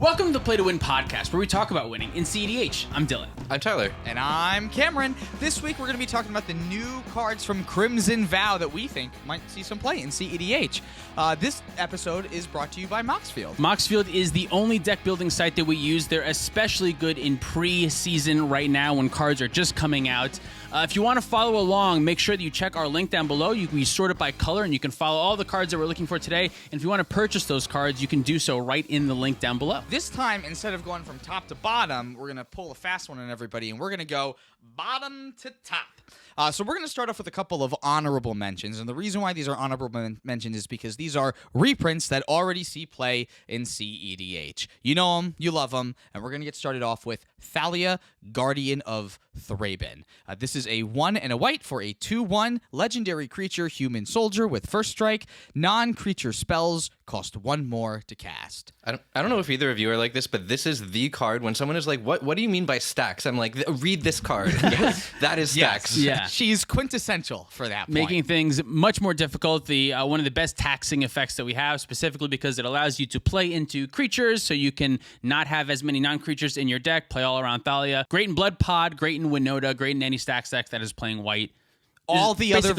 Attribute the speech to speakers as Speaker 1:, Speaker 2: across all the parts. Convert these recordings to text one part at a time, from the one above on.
Speaker 1: Welcome to the Play to Win podcast, where we talk about winning in cEDH. I'm Dylan.
Speaker 2: I'm Tyler.
Speaker 3: And I'm Cameron. This week we're going to be talking about the new cards from Crimson Vow that we think might see some play in cEDH. This episode is brought to you by Moxfield.
Speaker 1: Moxfield is the only deck building site that we use. They're especially good in pre-season right now when cards are just coming out. If you want to follow along, make sure that you check our link down below. We sort it by color, and you can follow all the cards that we're looking for today. And if you want to purchase those cards, you can do so right in the link down below.
Speaker 3: This time, instead of going from top to bottom, we're going to pull a fast one on everybody, and we're going to go bottom to top. So we're going to start off with a couple of honorable mentions, and the reason why these are honorable mentions is because these are reprints that already see play in cEDH. You know them, you love them, and we're going to get started off with Thalia, Guardian of Thraben. This is a 1 and a white for a 2/1 legendary creature, human soldier with first strike. Non-creature spells cost 1 more to cast.
Speaker 2: I don't know if either of you are like this, but this is the card when someone is like, what do you mean by stacks? I'm like, read this card. That is stacks.
Speaker 1: Yes. Yeah.
Speaker 3: She's quintessential for that point.
Speaker 1: Making things much more difficult. The one of the best taxing effects that we have, specifically because it allows you to play into creatures, so you can not have as many non-creatures in your deck, play all around Thalia. Great in Blood Pod, great in Winota, great in any stacks deck that is playing white.
Speaker 3: All the other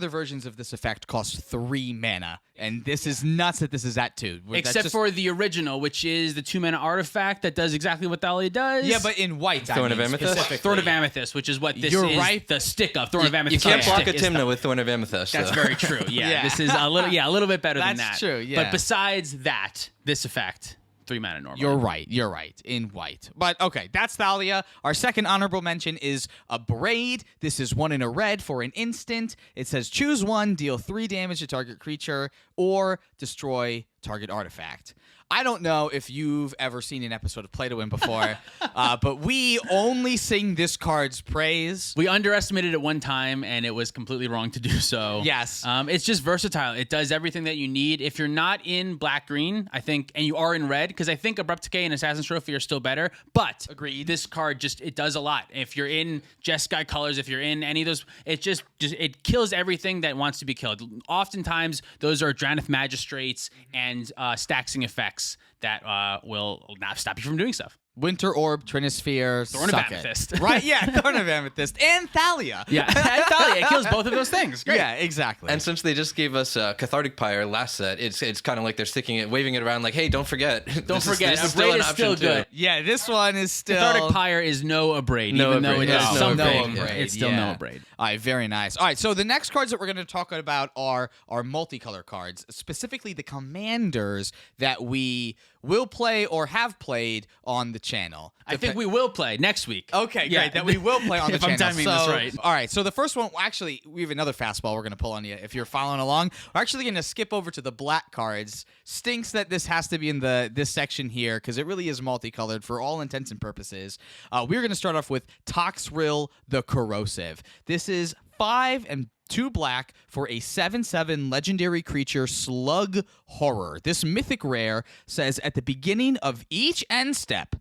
Speaker 3: versions of this effect cost 3 mana, and this is nuts that this is at 2.
Speaker 1: Except for the original, which is the 2 mana artifact that does exactly what Thalia does.
Speaker 3: Yeah, but in white.
Speaker 2: Thorn of Amethyst?
Speaker 1: Thorn of Amethyst, which is what this
Speaker 3: You're
Speaker 1: is.
Speaker 3: right.
Speaker 1: The stick of Thorn of Amethyst.
Speaker 2: You can't block a Tymna with Thorn of Amethyst.
Speaker 1: That's
Speaker 2: so.
Speaker 1: very true. Yeah,
Speaker 3: Yeah.
Speaker 1: This is a little bit better than that.
Speaker 3: That's true, yeah.
Speaker 1: But besides that, this effect, 3 mana normal.
Speaker 3: You're right, in white. But okay, that's Thalia. Our second honorable mention is Abrade. This is 1 in a red for an instant. It says choose 1, deal 3 damage to target creature, or destroy target artifact. I don't know if you've ever seen an episode of Play to Win before, but we only sing this card's praise.
Speaker 1: We underestimated it one time, and it was completely wrong to do so.
Speaker 3: Yes.
Speaker 1: It's just versatile. It does everything that you need. If you're not in black-green, I think, and you are in red, because I think Abrupt Decay and Assassin's Trophy are still better, but
Speaker 3: Agreed.
Speaker 1: This card it does a lot. If you're in Jeskai colors, if you're in any of those, it kills everything that wants to be killed. Oftentimes, those are Drannith Magistrates and Staxing effects that will not stop you from doing stuff.
Speaker 3: Winter Orb, Trinisphere,
Speaker 1: Thorn of Amethyst.
Speaker 3: Right, yeah, Thorn of Amethyst, and Thalia.
Speaker 1: Yeah, and Thalia. It kills both of those things. Great.
Speaker 3: Yeah, exactly.
Speaker 2: And since they just gave us Cathartic Pyre last set, it's kind of like they're waving it around like, hey, don't forget.
Speaker 1: Don't forget,
Speaker 2: this is
Speaker 1: Abrade
Speaker 2: still an
Speaker 1: is still
Speaker 2: option
Speaker 1: good.
Speaker 2: too.
Speaker 3: Yeah, this one is still...
Speaker 1: Cathartic Pyre is no Abrade, even though it does
Speaker 2: No
Speaker 1: something.
Speaker 2: Abrade.
Speaker 1: It's still no Abrade.
Speaker 3: All right, very nice. All right, so the next cards that we're going to talk about are multicolor cards, specifically the commanders that we will play or have played on the channel.
Speaker 1: I think we will play next week.
Speaker 3: Okay,
Speaker 1: Yeah.
Speaker 3: great. That we will play on the
Speaker 1: If
Speaker 3: channel.
Speaker 1: I'm timing this right.
Speaker 3: All right, so the first one, actually, we have another fastball we're going to pull on you if you're following along. We're actually going to skip over to the black cards. Stinks that this has to be in this section here because it really is multicolored for all intents and purposes. We're going to start off with Toxrill the Corrosive. This is 5 and 2 black for a 7/7 legendary creature, Slug Horror. This mythic rare says at the beginning of each end step,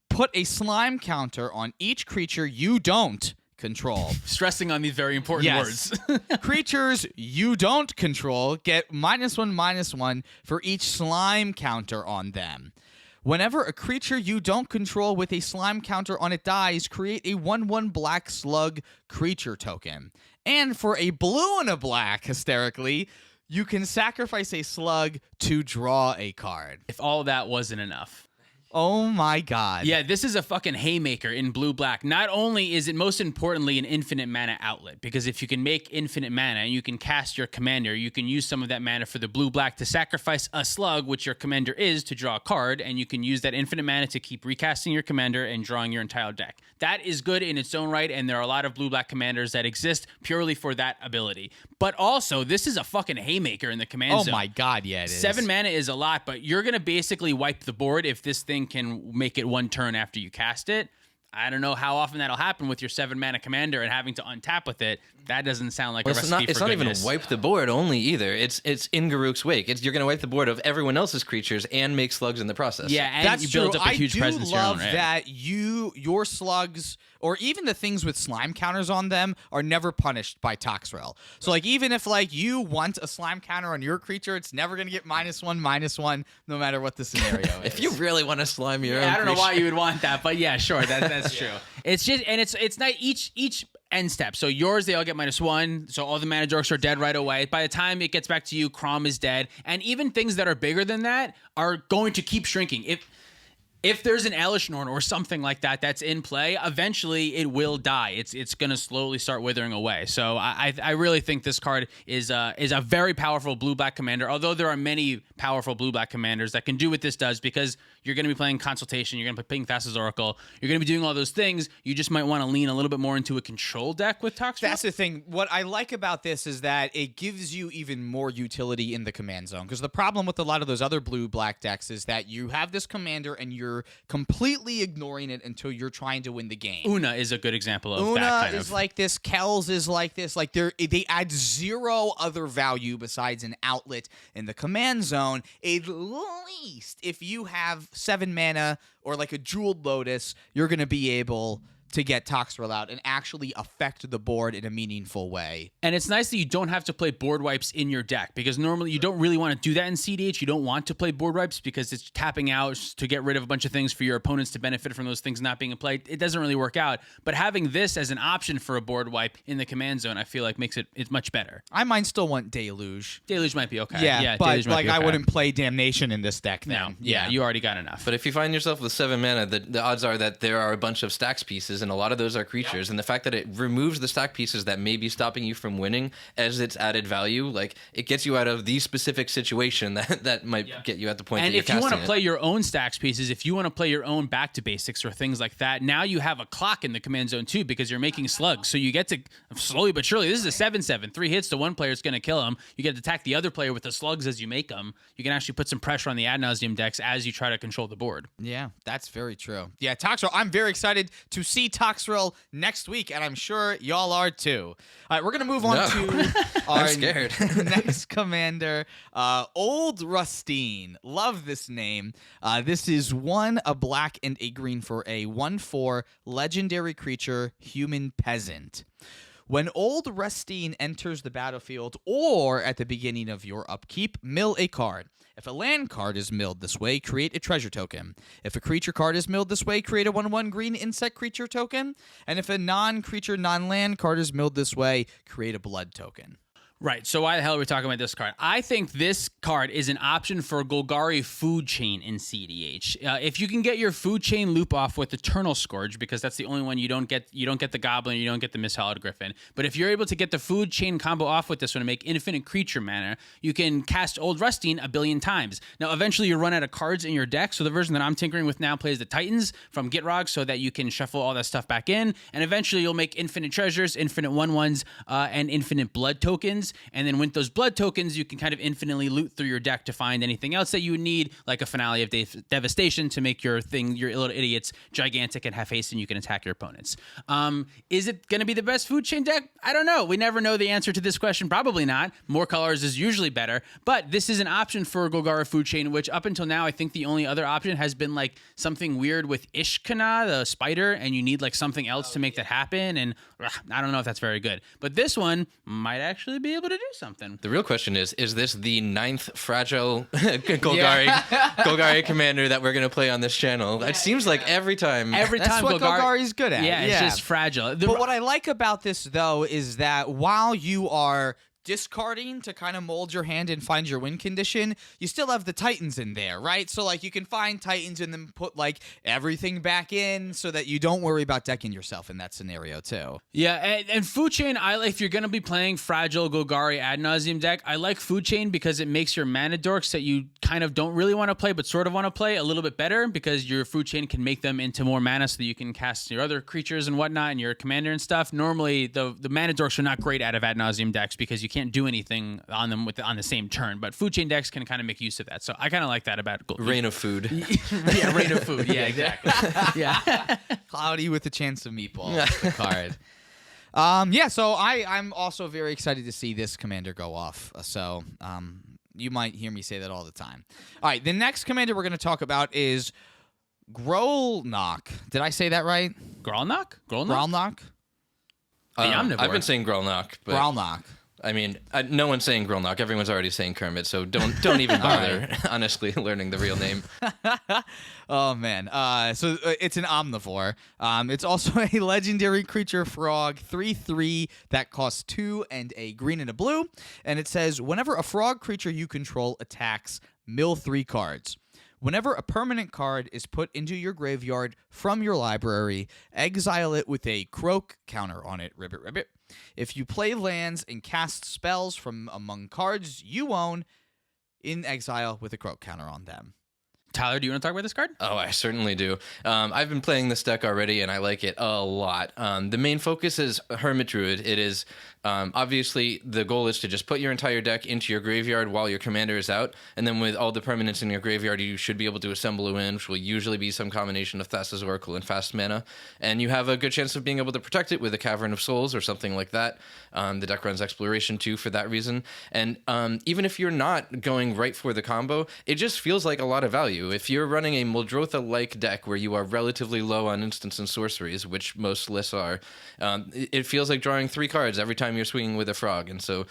Speaker 3: put a slime counter on each creature you don't control.
Speaker 1: Stressing on these very important
Speaker 3: Yes.
Speaker 1: words.
Speaker 3: Creatures you don't control get -1/-1 for each slime counter on them. Whenever a creature you don't control with a slime counter on it dies, create a 1/1 black slug creature token. And for a blue and a black, hysterically, you can sacrifice a slug to draw a card.
Speaker 1: If all that wasn't enough.
Speaker 3: Oh my god.
Speaker 1: Yeah, this is a fucking haymaker in blue-black. Not only is it most importantly an infinite mana outlet, because if you can make infinite mana and you can cast your commander, you can use some of that mana for the blue-black to sacrifice a slug, which your commander is, to draw a card, and you can use that infinite mana to keep recasting your commander and drawing your entire deck. That is good in its own right, and there are a lot of blue-black commanders that exist purely for that ability. But also, this is a fucking haymaker in the command zone.
Speaker 3: Oh my god, yeah, it is.
Speaker 1: 7 mana is a lot, but you're going to basically wipe the board if this thing can make it 1 turn after you cast it. I don't know how often that'll happen with your 7-mana commander and having to untap with it. That doesn't sound like a recipe for
Speaker 2: It's not even
Speaker 1: goodness.
Speaker 2: wipe the board only either. It's in Garruk's wake. You're going to wipe the board of everyone else's creatures and make slugs in the process.
Speaker 1: Yeah, and
Speaker 3: That's
Speaker 1: you build
Speaker 3: true.
Speaker 1: up a huge presence of your
Speaker 3: I
Speaker 1: own,
Speaker 3: do love
Speaker 1: right?
Speaker 3: that your slugs, or even the things with slime counters on them, are never punished by Toxrill. So like even if like you want a slime counter on your creature, it's never gonna get -1/-1, no matter what the scenario is.
Speaker 2: If you really want to slime your own
Speaker 1: I don't know why
Speaker 2: creature-
Speaker 1: you would want that, but yeah, sure, that's true. It's just, and it's not each end step. So yours, they all get -1. So all the mana dorks are dead right away. By the time it gets back to you, Crom is dead, and even things that are bigger than that are going to keep shrinking. If there's an Elishnorn or something like that that's in play, eventually it will die. It's going to slowly start withering away. So I really think this card is a very powerful blue-black commander, although there are many powerful blue-black commanders that can do what this does, because you're going to be playing Consultation, you're going to be playing Thassa's Oracle, you're going to be doing all those things. You just might want to lean a little bit more into a control deck with Toxrill.
Speaker 3: That's the thing. What I like about this is that it gives you even more utility in the command zone. Because the problem with a lot of those other blue-black decks is that you have this commander and you're completely ignoring it until you're trying to win the game.
Speaker 1: Una is a good example of
Speaker 3: Una
Speaker 1: that kind
Speaker 3: is
Speaker 1: of.
Speaker 3: like this. Kells is like this. Like they add zero other value besides an outlet in the command zone. At least if you have 7 mana or like a Jeweled Lotus, you're going to be able to get Toxrill out and actually affect the board in a meaningful way.
Speaker 1: And it's nice that you don't have to play board wipes in your deck, because normally you don't really want to do that in cEDH. You don't want to play board wipes because it's tapping out to get rid of a bunch of things for your opponents to benefit from those things not being in play. It doesn't really work out. But having this as an option for a board wipe in the command zone, I feel like makes it's much better.
Speaker 3: I might still want Deluge.
Speaker 1: Deluge might be okay.
Speaker 3: Yeah, but
Speaker 1: Deluge might
Speaker 3: like
Speaker 1: be okay.
Speaker 3: I wouldn't play Damnation in this deck
Speaker 1: No,
Speaker 3: then.
Speaker 1: yeah, you already got enough.
Speaker 2: But if you find yourself with 7 mana, the odds are that there are a bunch of stacks pieces, and a lot of those are creatures. And the fact that it removes the stack pieces that may be stopping you from winning as its added value, like it gets you out of the specific situation that might get you at the point
Speaker 1: And
Speaker 2: that you're
Speaker 1: if you want to
Speaker 2: casting
Speaker 1: play your own stacks pieces, if you want to play your own back to basics or things like that, now you have a clock in the command zone too, because you're making slugs. So you get to slowly but surely, this is a 7/7. 3 hits to one player is going to kill him. You get to attack the other player with the slugs as you make them. You can actually put some pressure on the ad nauseum decks as you try to control the board.
Speaker 3: Yeah, that's very true. Yeah, Toxrill. I'm very excited to see Toxrill next week, and I'm sure y'all are too. All right, we're gonna move on to our
Speaker 2: scared.
Speaker 3: next commander, Old Rustine. Love this name. This is a black and a green for a 1/4 legendary creature, human peasant. When Old Rustine enters the battlefield or at the beginning of your upkeep, mill a card. If a land card is milled this way, create a treasure token. If a creature card is milled this way, create a 1/1 green insect creature token. And if a non-creature, non-land card is milled this way, create a blood token.
Speaker 1: Right, so why the hell are we talking about this card? I think this card is an option for Golgari Food Chain in cEDH. If you can get your Food Chain loop off with Eternal Scourge, because that's the only one you don't get the Goblin, you don't get the Mishallowed Griffin. But if you're able to get the Food Chain combo off with this one and make infinite creature mana, you can cast Old Rustine a billion times. Now, eventually you run out of cards in your deck, so the version that I'm tinkering with now plays the Titans from Gitrog so that you can shuffle all that stuff back in, and eventually you'll make infinite treasures, infinite 1/1s, and infinite blood tokens. And then with those blood tokens, you can kind of infinitely loot through your deck to find anything else that you would need, like a Finale of Devastation to make your little idiots gigantic and have haste and you can attack your opponents. Is it going to be the best Food Chain deck? I don't know. We never know the answer to this question. Probably not. More colors is usually better. But this is an option for Golgari Food Chain, which up until now, I think the only other option has been like something weird with Ishkana, the spider, and you need like something else to make that happen. And I don't know if that's very good. But this one might actually be able to do something.
Speaker 2: The real question is this the 9th fragile Golgari commander that we're going to play on this channel? It seems like every time.
Speaker 1: Every
Speaker 3: That's
Speaker 1: time
Speaker 3: what Golgari's good at.
Speaker 1: Yeah, it's just fragile.
Speaker 3: But what I like about this, though, is that while you are discarding to kind of mold your hand and find your win condition, you still have the Titans in there, right? So like you can find Titans and then put like everything back in so that you don't worry about decking yourself in that scenario too.
Speaker 1: Yeah, and Food Chain, if you're going to be playing fragile Golgari ad nauseum deck, I like Food Chain because it makes your mana dorks that you kind of don't really want to play but sort of want to play a little bit better, because your Food Chain can make them into more mana so that you can cast your other creatures and whatnot and your commander and stuff. Normally, the mana dorks are not great out of ad nauseum decks because you you can't do anything on them on the same turn. But food chain decks can kind of make use of that. So I kind of like that about
Speaker 2: Rain of food.
Speaker 1: Yeah, rain of food. Yeah, exactly. Yeah.
Speaker 3: Cloudy with a chance of meatballs. The card. So I'm also very excited to see this commander go off. You might hear me say that all the time. All right, the next commander we're going to talk about is Grapple Knock. Did I say that right?
Speaker 1: Grapple Knock?
Speaker 3: Grapple Knock?
Speaker 1: The Omnivore.
Speaker 2: I've been saying Grapple Knock, but
Speaker 3: Grapple Knock.
Speaker 2: I mean, no one's saying Grapple Knock. Everyone's already saying Kermit, so don't even bother. Honestly, learning the real name.
Speaker 3: Oh man. It's an omnivore. It's also a legendary creature frog, 3/3 that costs 2 and a green and a blue. And it says whenever a frog creature you control attacks, mill 3 cards. Whenever a permanent card is put into your graveyard from your library, exile it with a croak counter on it. Ribbit, ribbit. If you play lands and cast spells from among cards you own, in exile with a croak counter on them.
Speaker 1: Tyler, do you want to talk about this card?
Speaker 2: Oh, I certainly do. I've been playing this deck already, and I like it a lot. The main focus is Hermit Druid. It is obviously the goal is to just put your entire deck into your graveyard while your commander is out, and then with all the permanents in your graveyard, you should be able to assemble a win, which will usually be some combination of Thassa's Oracle and fast mana, and you have a good chance of being able to protect it with a Cavern of Souls or something like that. The deck runs Exploration too for that reason, and even if you're not going right for the combo, it just feels like a lot of value. If you're running a Muldrotha-like deck where you are relatively low on instants and sorceries, which most lists are, it feels like drawing 3 cards every time you're swinging with a frog. And so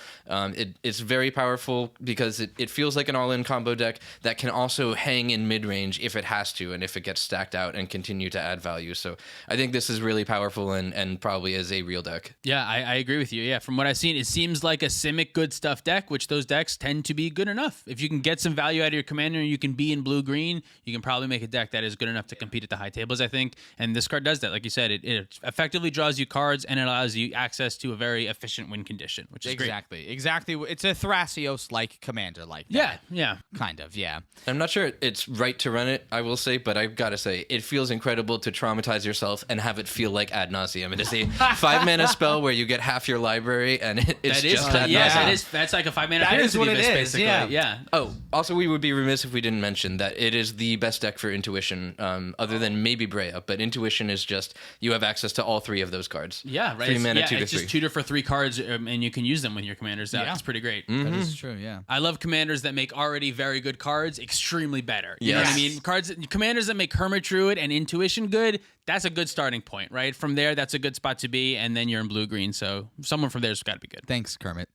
Speaker 2: it's very powerful because it feels like an all-in combo deck that can also hang in mid-range if it has to and if it gets stacked out and continue to add value. So I think this is really powerful and probably is a real deck.
Speaker 1: Yeah, I agree with you. Yeah, from what I've seen, it seems like a Simic good stuff deck, which those decks tend to be good enough. If you can get some value out of your commander and you can be in blue-green, you can probably make a deck that is good enough to compete at the high tables, I think. And this card does that. Like you said, it effectively draws you cards and it allows you access to a very efficient win condition, which is great.
Speaker 3: Exactly. It's a Thrasios-like commander like that.
Speaker 1: Yeah.
Speaker 3: Kind of, yeah.
Speaker 2: I'm not sure it's right to run it, I will say, but I've got to say, it feels incredible to traumatize yourself and have it feel like ad nauseum. It is a 5-mana spell where you get half your library, and it's just ad nauseum.
Speaker 1: Yeah, that's like a 5-mana
Speaker 3: That is what it is,
Speaker 1: basically. Yeah.
Speaker 2: Oh, also, we would be remiss if we didn't mention that it is the best deck for Intuition, other than maybe Brea, but Intuition is just, you have access to all 3 of those cards.
Speaker 1: Yeah, right.
Speaker 2: 3 mana, 2 to
Speaker 1: it's
Speaker 2: 3.
Speaker 1: just tutor for 3 cards, and you can use them when your commander's out.
Speaker 3: Yeah.
Speaker 1: It's pretty great.
Speaker 3: That is true, yeah.
Speaker 1: I love commanders that make already very good cards extremely better. You know what I
Speaker 2: Yes.
Speaker 1: mean? Commanders that make Hermit Druid and Intuition good, that's a good starting point, right? From there, that's a good spot to be, and then you're in blue-green, so someone from there's got to be good.
Speaker 3: Thanks, Kermit.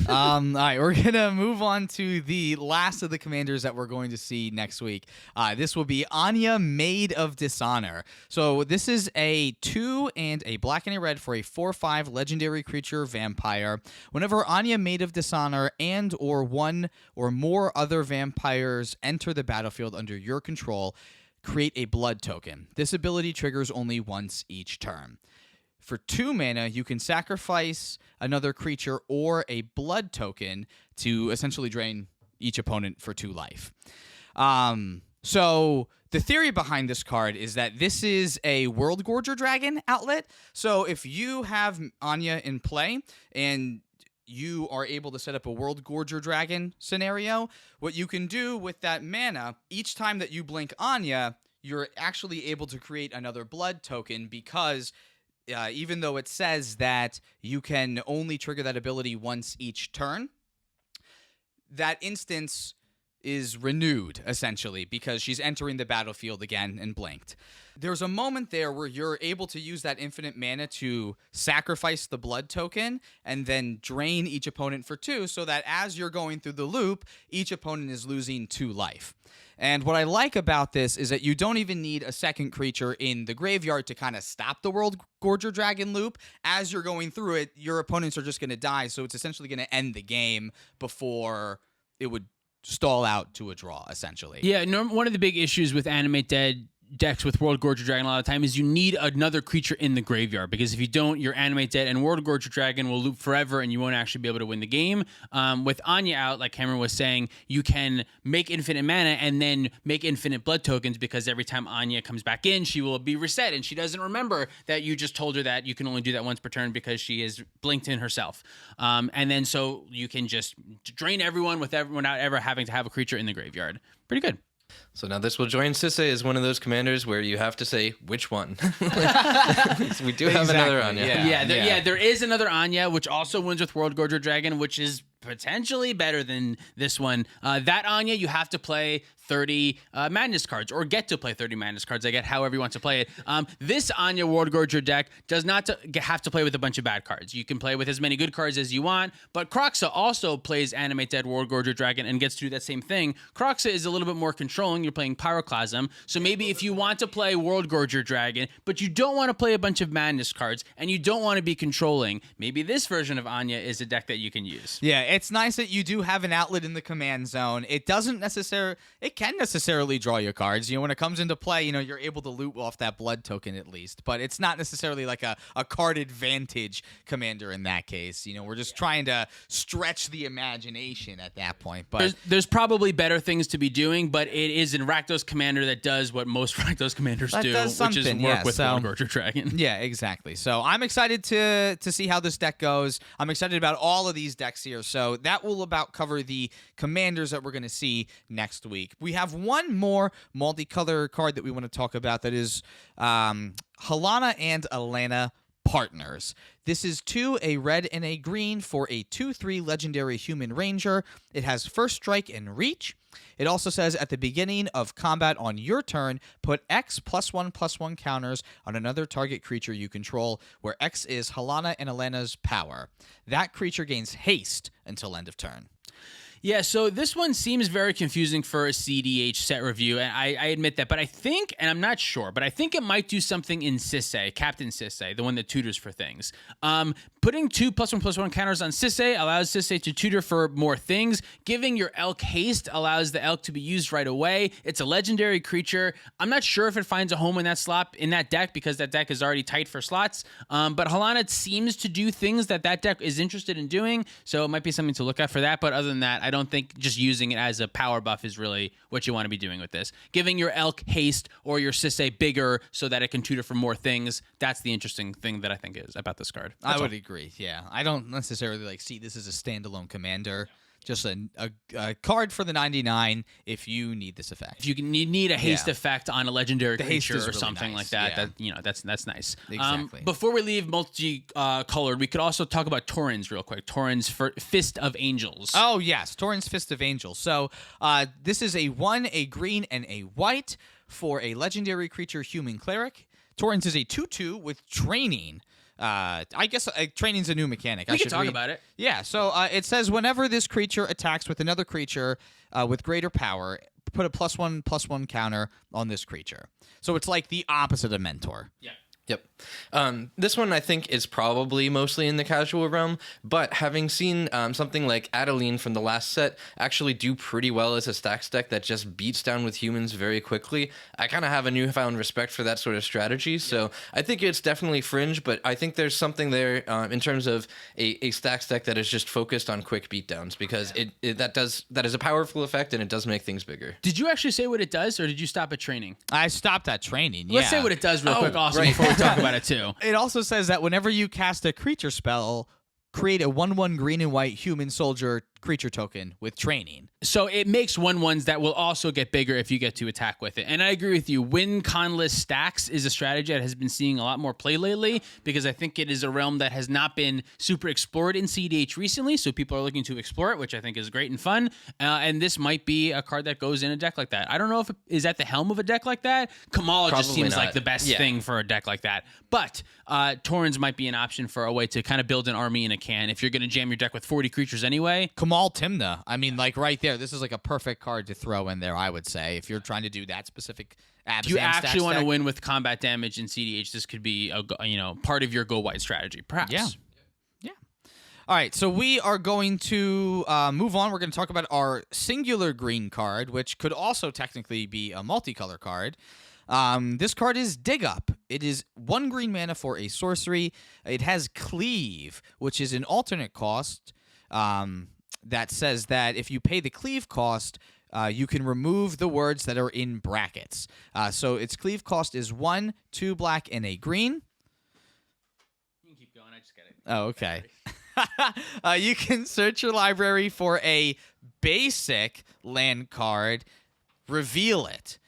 Speaker 3: All right, we're going to move on to the last of the commanders that we're going to see next week. This will be Anya, Maid of Dishonor. So this is a 2 and a black and a red for a 4/5 legendary creature vampire. Whenever Anya, Maid of Dishonor and or one or more other vampires enter the battlefield under your control, create a blood token. This ability triggers only once each turn. For 2 mana, you can sacrifice another creature or a blood token to essentially drain each opponent for 2 life. So the theory behind this card is that this is a World Gorger Dragon outlet. So if you have Anya in play and you are able to set up a World Gorger Dragon scenario, what you can do with that mana, each time that you blink Anya, you're actually able to create another blood token because even though it says that you can only trigger that ability once each turn, that instance is renewed, essentially, because she's entering the battlefield again and blinked. There's a moment there where you're able to use that infinite mana to sacrifice the blood token and then drain each opponent for 2, so that as you're going through the loop, each opponent is losing 2 life. And what I like about this is that you don't even need a second creature in the graveyard to kind of stop the World Gorger Dragon loop. As you're going through it, your opponents are just going to die, so it's essentially going to end the game before it would stall out to a draw, essentially.
Speaker 1: Yeah, one of the big issues with Animate Dead decks with World Gorger Dragon a lot of the time is you need another creature in the graveyard, because if you don't, you're animate dead, and World Gorger Dragon will loop forever, and you won't actually be able to win the game. With Anya out, like Cameron was saying, you can make infinite mana and then make infinite blood tokens, because every time Anya comes back in, she will be reset, and she doesn't remember that you just told her that you can only do that once per turn because she is blinked in herself. And then so you can just drain everyone without ever having to have a creature in the graveyard. Pretty good.
Speaker 2: So now this will join Sisei as one of those commanders where you have to say which one. We do have another Anya.
Speaker 1: There is another Anya, which also wins with World Gorger Dragon, which is potentially better than this one. That Anya, you have to play 30 Madness cards, or get to play 30 Madness cards. I get however you want to play it. This Anya World Gorger deck does not have to play with a bunch of bad cards. You can play with as many good cards as you want, but Kroxa also plays Animate Dead World Gorger Dragon and gets to do that same thing. Kroxa is a little bit more controlling. You're playing Pyroclasm, so maybe if you want to play World Gorger Dragon, but you don't want to play a bunch of Madness cards, and you don't want to be controlling, maybe this version of Anya is a deck that you can use.
Speaker 3: Yeah, it's nice that you do have an outlet in the command zone. It can necessarily draw your cards. When it comes into play, you're able to loot off that blood token at least, but it's not necessarily like a card advantage commander in that case. We're just trying to stretch the imagination at that point. But
Speaker 1: there's probably better things to be doing, but it is an Rakdos commander that does what most Rakdos commanders do, which is work with World Gorger Dragon.
Speaker 3: Yeah, exactly. So I'm excited to see how this deck goes. I'm excited about all of these decks here. So that will about cover the commanders that we're going to see next week. We have one more multicolor card that we want to talk about, that is Halana and Alana Partners. This is 2, a red and a green for a 2/3 legendary human ranger. It has first strike and reach. It also says at the beginning of combat on your turn, put X +1/+1 counters on another target creature you control, where X is Halana and Alana's power. That creature gains haste until end of turn.
Speaker 1: Yeah, so this one seems very confusing for a cEDH set review, and I admit that. But I think, and I'm not sure, but I think it might do something in Sisei, Captain Sisei, the one that tutors for things. Putting 2 +1/+1 counters on Sisei allows Sisei to tutor for more things. Giving your Elk haste allows the Elk to be used right away. It's a legendary creature. I'm not sure if it finds a home in that slot in that deck, because that deck is already tight for slots. But Halana seems to do things that deck is interested in doing, so it might be something to look at for that. But other than that, I don't think just using it as a power buff is really what you want to be doing with this. Giving your Elk haste or your Sisei bigger so that it can tutor for more things, that's the interesting thing that I think is about this card.
Speaker 3: I would agree, yeah. I don't necessarily see this as a standalone commander. Just a card for the 99 if you need this effect.
Speaker 1: If you need a haste effect on a legendary creature or
Speaker 3: really
Speaker 1: something
Speaker 3: nice.
Speaker 1: like that, that's nice.
Speaker 3: Exactly.
Speaker 1: Before we leave multicolored, we could also talk about Taurens real quick. Taurens Fist of Angels.
Speaker 3: Oh yes, Taurens Fist of Angels. So this is a 1, a green, and a white for a legendary creature human cleric. Taurens is a 2/2 with training. I guess training's a new mechanic.
Speaker 1: We can talk about it.
Speaker 3: Yeah, so it says whenever this creature attacks with another creature with greater power, put a +1/+1 counter on this creature. So it's like the opposite of Mentor.
Speaker 1: Yeah.
Speaker 2: Yep. This one I think is probably mostly in the casual realm, but having seen something like Adeline from the last set actually do pretty well as a stacks deck that just beats down with humans very quickly, I kind of have a newfound respect for that sort of strategy. So I think it's definitely fringe, but I think there's something there in terms of a stacks deck that is just focused on quick beatdowns, because that is a powerful effect, and it does make things bigger.
Speaker 1: Did you actually say what it does, or did you stop at training?
Speaker 3: I stopped at training.
Speaker 1: Let's say what it does real quick, also, before we talk about it too.
Speaker 3: It also says that whenever you cast a creature spell, create a 1/1 green and white human soldier creature token with training.
Speaker 1: So it makes 1/1s that will also get bigger if you get to attack with it. And I agree with you. Win conless stacks is a strategy that has been seeing a lot more play lately, because I think it is a realm that has not been super explored in cEDH recently. So people are looking to explore it, which I think is great and fun. And this might be a card that goes in a deck like that. I don't know if it is at the helm of a deck like that. Kamal just seems like the best thing for a deck like that. But Taurens might be an option for a way to kind of build an army in a can if you're going to jam your deck with 40 creatures anyway.
Speaker 3: Kamal Timna. I mean, like right there, this is like a perfect card to throw in there, I would say, if you're trying to do that specific Abzan.
Speaker 1: If you actually want to win with combat damage in cEDH, this could be part of your go wide strategy, perhaps.
Speaker 3: Yeah. All right, so we are going to move on. We're going to talk about our singular green card, which could also technically be a multicolor card. This card is Dig Up. It is 1 green mana for a sorcery. It has Cleave, which is an alternate cost that says that if you pay the Cleave cost, you can remove the words that are in brackets. So its Cleave cost is 1, 2 black, and a green.
Speaker 1: You can keep going. I just got it.
Speaker 3: Oh, okay. You can search your library for a basic land card, reveal it,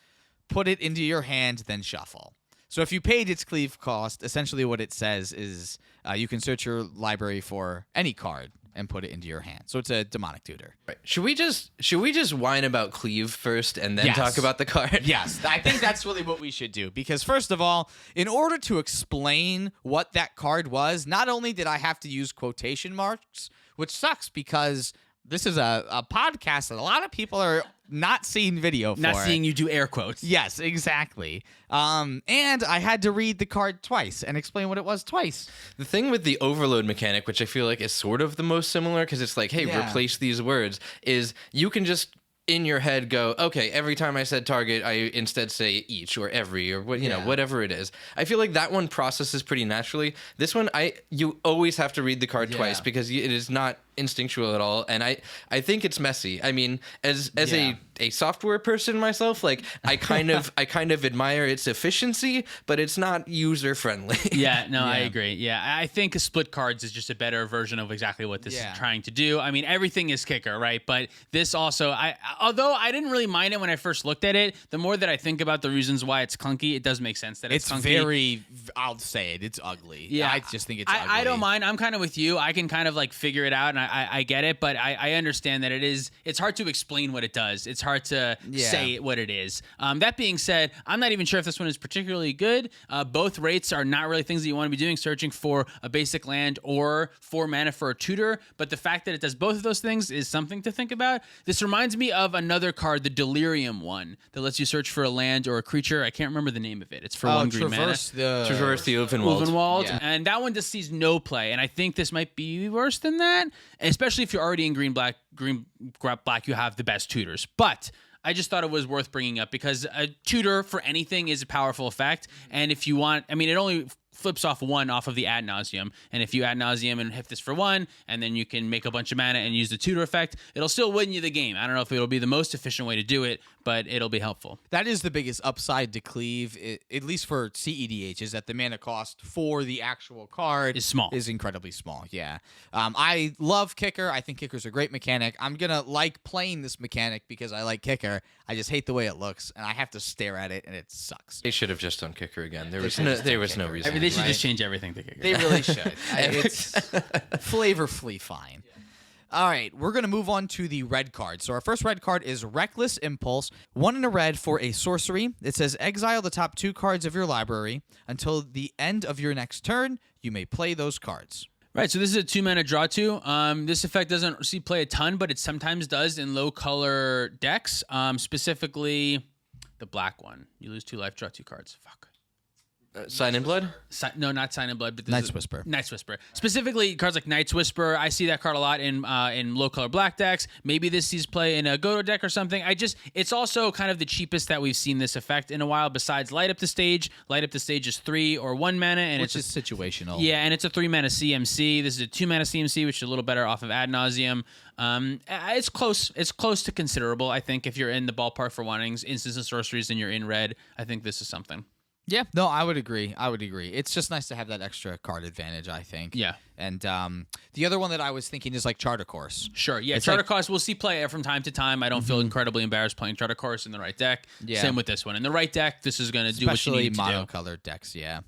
Speaker 3: put it into your hand, then shuffle. So if you paid its Cleave cost, essentially what it says is you can search your library for any card and put it into your hand. So it's a demonic tutor.
Speaker 2: Right. Should we just whine about Cleave first and then talk about the card?
Speaker 3: Yes, I think that's really what we should do. Because first of all, in order to explain what that card was, not only did I have to use quotation marks, which sucks because this is a podcast that a lot of people are not seeing video for.
Speaker 1: Not seeing you do air quotes.
Speaker 3: Yes, exactly. And I had to read the card twice and explain what it was twice.
Speaker 2: The thing with the overload mechanic, which I feel like is sort of the most similar, because it's like, hey, replace these words, is you can just in your head go, okay, every time I said target, I instead say each or every or what, you know, whatever it is. I feel like that one processes pretty naturally. This one, you always have to read the card twice because it is not instinctual at all, and I think it's messy. I mean, as a software person myself, like I kind of admire its efficiency, but it's not user friendly.
Speaker 1: I agree. Yeah, I think split cards is just a better version of exactly what this is trying to do. I mean, everything is kicker, right? But this also, although I didn't really mind it when I first looked at it, the more that I think about the reasons why it's clunky, it does make sense that it's clunky.
Speaker 3: I'll say it's ugly.
Speaker 1: Yeah,
Speaker 3: I just think it's ugly.
Speaker 1: I don't mind. I'm kind of with you. I can kind of like figure it out, and I get it, but I understand that it's hard to explain what it does. It's hard to say what it is. That being said, I'm not even sure if this one is particularly good. Both rates are not really things that you want to be doing, searching for a basic land or 4 mana for a tutor, but the fact that it does both of those things is something to think about. This reminds me of another card, the Delirium one, that lets you search for a land or a creature. I can't remember the name of it. It's for 1 green mana.
Speaker 2: Traverse the Ulvenwald.
Speaker 1: And that one just sees no play, and I think this might be worse than that, especially if you're already in green black, you have the best tutors. But I just thought it was worth bringing up because a tutor for anything is a powerful effect, and if you want, I mean, it only flips off 1 off of the ad nauseum, and if you ad nauseum and hit this for 1, and then you can make a bunch of mana and use the tutor effect, it'll still win you the game. I don't know if it'll be the most efficient way to do it, but it'll be helpful.
Speaker 3: That is the biggest upside to Cleave, at least for cEDH, is that the mana cost for the actual card
Speaker 1: is small.
Speaker 3: Is incredibly small. Yeah, I love Kicker. I think Kicker's a great mechanic. I'm gonna like playing this mechanic because I like Kicker. I just hate the way it looks, and I have to stare at it, and it sucks.
Speaker 2: They should have just done Kicker again. There was no reason.
Speaker 1: They should just change everything to Kicker.
Speaker 3: They really should. It's flavorfully fine. All right, we're going to move on to the red card. So our first red card is Reckless Impulse, 1 in a red for a sorcery. It says exile the top 2 cards of your library. Until the end of your next turn, you may play those cards.
Speaker 1: Right, so this is a 2 mana draw 2. This effect doesn't see play a ton, but it sometimes does in low color decks, specifically the black one. You lose 2 life, draw 2 cards. Fuck.
Speaker 2: Sign in Blood?
Speaker 1: No, not Sign in Blood, but
Speaker 3: Night's Whisper.
Speaker 1: Night's Whisper. Specifically, cards like Night's Whisper. I see that card a lot in low color black decks. Maybe this sees play in a Goto deck or something. It's also kind of the cheapest that we've seen this effect in a while. Besides Light Up the Stage. Light Up the Stage is 3 or 1 mana, and
Speaker 3: which is situational.
Speaker 1: Yeah, and it's a 3 mana CMC. This is a 2 mana CMC, which is a little better off of ad nauseum. It's close. It's close to considerable. I think if you're in the ballpark for wanting instants and sorceries and you're in red, I think this is something.
Speaker 3: Yeah, no, I would agree. It's just nice to have that extra card advantage, I think.
Speaker 1: Yeah.
Speaker 3: And the other one that I was thinking is like Charter Course.
Speaker 1: Sure, yeah. Charter Course, we'll see play from time to time. I don't feel incredibly embarrassed playing Charter Course in the right deck. Yeah. Same with this one. In the right deck, this is going to do what you need to do.
Speaker 3: Especially monocolored decks, yeah.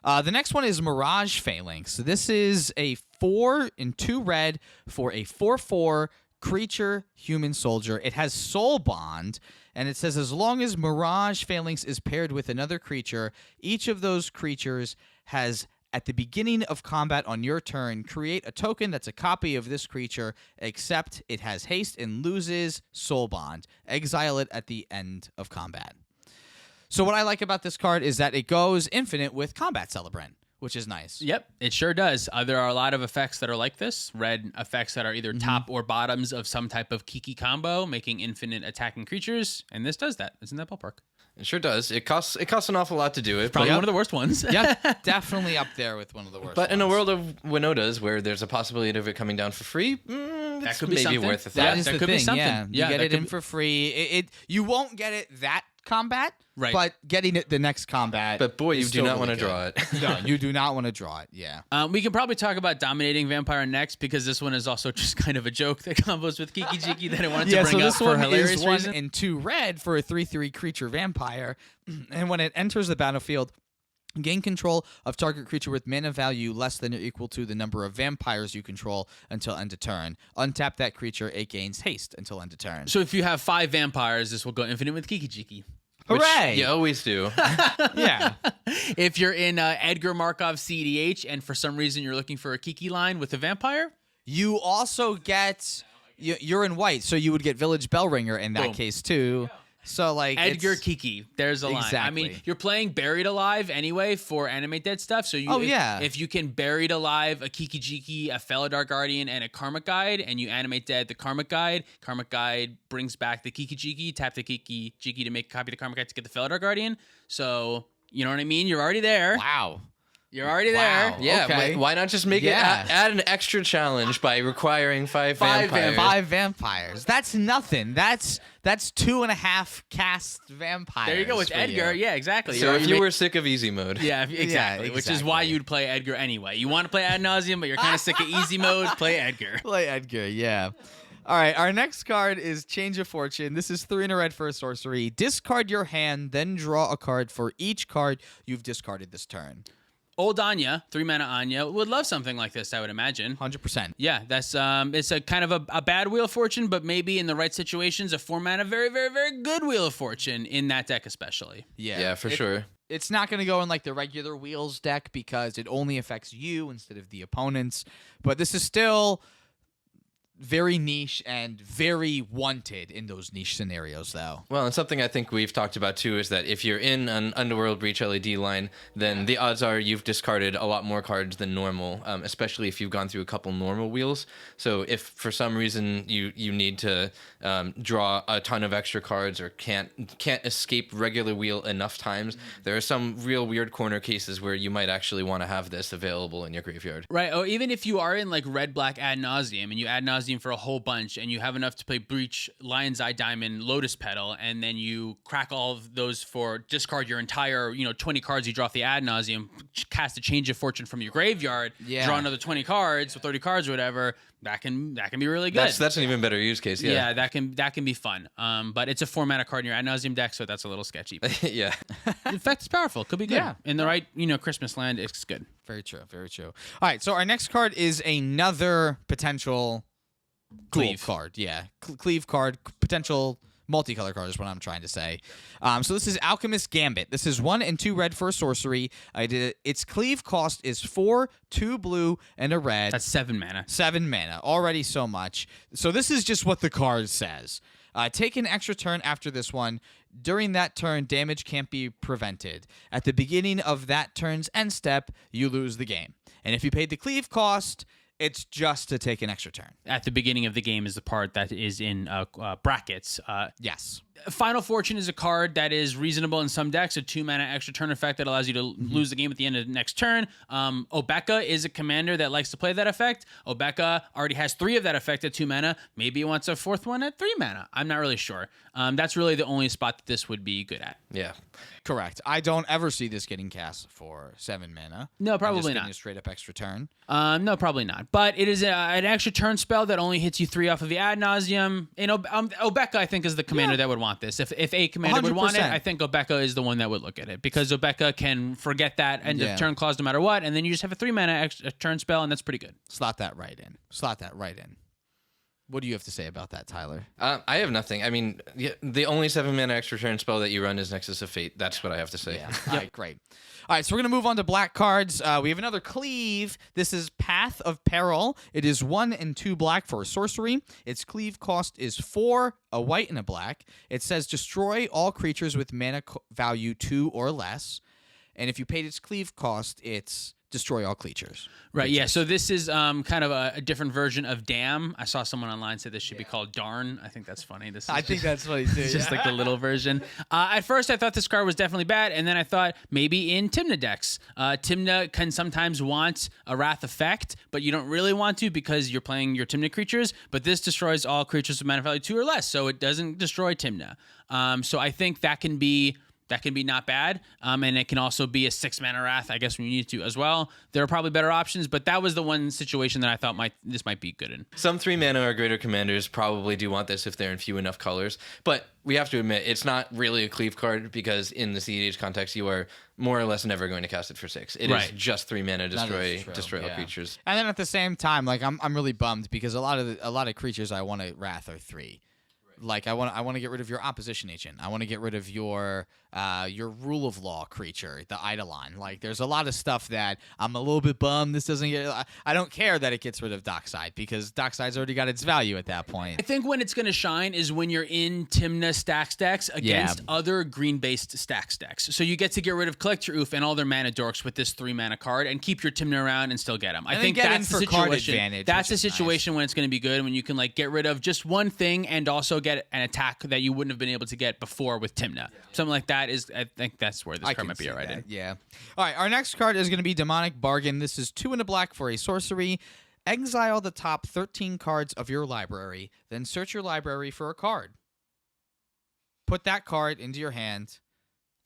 Speaker 3: The next one is Mirage Phalanx. This is a 4 in 2 red for a 4/4 creature human soldier. It has Soul Bond, and it says as long as Mirage Phalanx is paired with another creature, each of those creatures has, at the beginning of combat on your turn, create a token that's a copy of this creature, except it has haste and loses Soul Bond. Exile it at the end of combat. So what I like about this card is that it goes infinite with Combat Celebrant, which is nice.
Speaker 1: Yep, it sure does. There are a lot of effects that are like this. Red effects that are either top or bottoms of some type of Kiki combo, making infinite attacking creatures, and this does that. It's in that ballpark.
Speaker 2: It sure does. It costs an awful lot to do it.
Speaker 1: Probably
Speaker 2: but,
Speaker 1: one of the worst ones.
Speaker 3: Yeah, definitely up there with one of the worst.
Speaker 2: But in a
Speaker 3: ones.
Speaker 2: world of Winotas where there's a possibility of it coming down for free,
Speaker 1: That
Speaker 2: it's
Speaker 1: could be
Speaker 2: maybe
Speaker 1: something.
Speaker 2: worth a
Speaker 3: That
Speaker 2: thought.
Speaker 3: is
Speaker 1: that
Speaker 3: the
Speaker 1: could be
Speaker 3: thing.
Speaker 1: something.
Speaker 3: Yeah,
Speaker 1: Yeah,
Speaker 3: you get
Speaker 1: that
Speaker 3: it
Speaker 1: could
Speaker 3: in
Speaker 1: be-
Speaker 3: for free. You won't get it that combat,
Speaker 1: Right.
Speaker 3: But getting it the next combat.
Speaker 2: But boy, you
Speaker 3: is
Speaker 2: do
Speaker 3: still
Speaker 2: not want to
Speaker 3: really
Speaker 2: draw
Speaker 3: good.
Speaker 2: it.
Speaker 3: No, you do not want to draw it. Yeah.
Speaker 1: We can probably talk about dominating vampire next because this one is also just kind of a joke that combos with Kiki Jiki that I wanted to bring up for hilarious
Speaker 3: is 1
Speaker 1: reason.
Speaker 3: and 2 red for a 3/3 creature vampire, and when it enters the battlefield, gain control of target creature with mana value less than or equal to the number of vampires you control until end of turn. Untap that creature; it gains haste until end of turn.
Speaker 1: So if you have 5 vampires, this will go infinite with Kiki Jiki.
Speaker 2: Which
Speaker 3: Hooray!
Speaker 2: you always do.
Speaker 3: Yeah.
Speaker 1: If you're in Edgar Markov cEDH and for some reason you're looking for a Kiki line with a vampire,
Speaker 3: You also get you're in white, so you would get Village Bellringer in that
Speaker 1: Boom.
Speaker 3: case too. So like
Speaker 1: Edgar
Speaker 3: it's-
Speaker 1: Kiki, there's a line. I mean,
Speaker 3: Exactly.
Speaker 1: you're playing Buried Alive anyway for Animate Dead stuff. So
Speaker 3: Oh, yeah.
Speaker 1: if you can Buried Alive, a Kiki Jiki, a Felidar Guardian, and a Karmic Guide, and you Animate Dead the Karmic Guide brings back the Kiki Jiki, tap the Kiki Jiki to make a copy of the Karmic Guide to get the Felidar Guardian. So you know what I mean? You're already there.
Speaker 3: Wow.
Speaker 1: You're already
Speaker 3: Wow.
Speaker 1: there.
Speaker 2: Yeah,
Speaker 3: Okay.
Speaker 2: why not just make
Speaker 3: Yeah.
Speaker 2: it add an extra challenge by requiring 5
Speaker 1: Five
Speaker 2: vampires?
Speaker 3: 5 vampires. That's nothing. That's 2.5 cast vampires.
Speaker 1: There you go with
Speaker 3: for
Speaker 1: Edgar.
Speaker 3: you.
Speaker 1: Yeah, exactly.
Speaker 2: So if
Speaker 1: You're
Speaker 2: you
Speaker 1: ma-
Speaker 2: were sick of easy mode,
Speaker 1: Yeah, exactly. Which is why
Speaker 3: exactly.
Speaker 1: you'd play Edgar anyway. You want to play Ad Nauseum, but you're kind of sick of easy mode. Play Edgar.
Speaker 3: Play Edgar, yeah. All right, our next card is Change of Fortune. This is 3 and a red for a sorcery. Discard your hand, then draw a card for each card you've discarded this turn.
Speaker 1: Old Anya, 3 mana Anya, would love something like this, I would imagine.
Speaker 3: 100%.
Speaker 1: Yeah, that's it's a kind of a bad Wheel of Fortune, but maybe in the right situations, a 4 mana very, very, very good Wheel of Fortune in that deck especially.
Speaker 2: yeah, for sure.
Speaker 3: It's not going to go in like the regular Wheels deck because it only affects you instead of the opponents. But this is still very niche and very wanted in those niche scenarios, though.
Speaker 2: Well, and something I think we've talked about too is that if you're in an Underworld Breach LED line, then the odds are you've discarded a lot more cards than normal, especially if you've gone through a couple normal wheels. So if for some reason you need to draw a ton of extra cards or can't escape regular wheel enough times, there are some real weird corner cases where you might actually want to have this available in your graveyard.
Speaker 1: Right. Or even if you are in like red black Ad Nauseum and you Ad Nauseum for a whole bunch and you have enough to play Breach, Lion's Eye Diamond, Lotus Petal, and then you crack all of those for discard your entire 20 cards you draw off the Ad Nauseum, cast a Change of Fortune from your graveyard,
Speaker 3: Yeah.
Speaker 1: draw another 20 cards or 30 cards or whatever. That can be really good.
Speaker 2: That's an even better use case.
Speaker 1: Yeah, that can be fun. But it's a 4 mana card in your Ad Nauseum deck, so that's a little sketchy.
Speaker 2: Yeah.
Speaker 1: In fact, it's powerful. Could be good.
Speaker 3: Yeah.
Speaker 1: In the right, Christmas land, it's good.
Speaker 3: Very true. Very true. All right, so our next card is another potential
Speaker 1: Cleave
Speaker 3: card. Yeah, cleave card, potential multicolor card is what I'm trying to say. So this is Alchemist Gambit. This is 1 and 2 red for a sorcery. Its cleave cost is 4, 2 blue, and a red.
Speaker 1: That's 7 mana.
Speaker 3: 7 mana. Already so much. So this is just what the card says. Take an extra turn after this one. During that turn, damage can't be prevented. At the beginning of that turn's end step, you lose the game. And if you paid the cleave cost, it's just to take an extra turn.
Speaker 1: At the beginning of the game is the part that is in brackets.
Speaker 3: Yes.
Speaker 1: Final Fortune is a card that is reasonable in some decks, a 2 mana extra turn effect that allows you to lose the game at the end of the next turn. Obeka is a commander that likes to play that effect. Obeka already has 3 of that effect at 2 mana. Maybe he wants a 4th one at 3 mana. I'm not really sure. That's really the only spot that this would be good at.
Speaker 2: Yeah.
Speaker 3: Correct. I don't ever see this getting cast for 7 mana.
Speaker 1: No, probably
Speaker 3: Just getting
Speaker 1: not.
Speaker 3: a straight up extra turn.
Speaker 1: No, probably not. But it is an extra turn spell that only hits you 3 off of the Ad Nauseum. And Obeka, I think, is the commander that would want this. If a commander would want it,
Speaker 3: 100%.
Speaker 1: I think Obeka is the one that would look at it. Because Obeka can forget that end
Speaker 3: Yeah.
Speaker 1: of turn clause no matter what, and then you just have a 3 mana extra turn spell, and that's pretty good.
Speaker 3: Slot that right in. What do you have to say about that, Tyler?
Speaker 2: I have nothing. I mean, the only 7 mana extra turn spell that you run is Nexus of Fate. That's what I have to say.
Speaker 3: Yeah. All right, great. All right, so we're going to move on to black cards. We have another cleave. This is Path of Peril. It is 1 and 2 black for a sorcery. Its cleave cost is 4, a white and a black. It says destroy all creatures with mana value 2 or less. And if you paid its cleave cost, it's destroy all creatures.
Speaker 1: Right, yeah. So this is kind of a different version of Damn. I saw someone online say this should be called Darn. I think that's funny. This is
Speaker 3: I think that's funny too.
Speaker 1: it's just like the little version. At first, I thought this card was definitely bad, and then I thought maybe in Tymna decks. Tymna can sometimes want a Wrath effect, but you don't really want to because you're playing your Tymna creatures, but this destroys all creatures with mana value 2 or less, so it doesn't destroy Tymna. So I think that can be not bad, and it can also be a 6 mana Wrath, I guess, when you need to as well. There are probably better options, but that was the one situation that I thought this might be good in.
Speaker 2: Some 3 mana or greater commanders probably do want this if they're in few enough colors, but we have to admit it's not really a cleave card because in the cEDH context, you are more or less never going to cast it for 6. It is just 3 mana destroy all creatures.
Speaker 3: And then at the same time, like I'm really bummed because a lot of creatures I want to Wrath are 3. Like I want to get rid of your opposition agent. I want to get rid of your rule of law creature, the Eidolon. Like there's a lot of stuff that I'm a little bit bummed this doesn't get. I don't care that it gets rid of Dockside because Dockside's already got its value at that point.
Speaker 1: I think when it's going to shine is when you're in Tymna stacks decks against other green-based stacks decks. So you get to get rid of Collect Your Oof and all their mana dorks with this 3 mana card and keep your Tymna around and still get them. I think that's the situation. That's the situation when it's going to be good, when you can like get rid of just one thing and also get an attack that you wouldn't have been able to get before with Tymna. Something like that is, I think that's where this card might be all right in.
Speaker 3: Yeah. All right, our next card is going to be Demonic Bargain. This is 2 and a black for a sorcery. Exile the top 13 cards of your library, then search your library for a card. Put that card into your hand,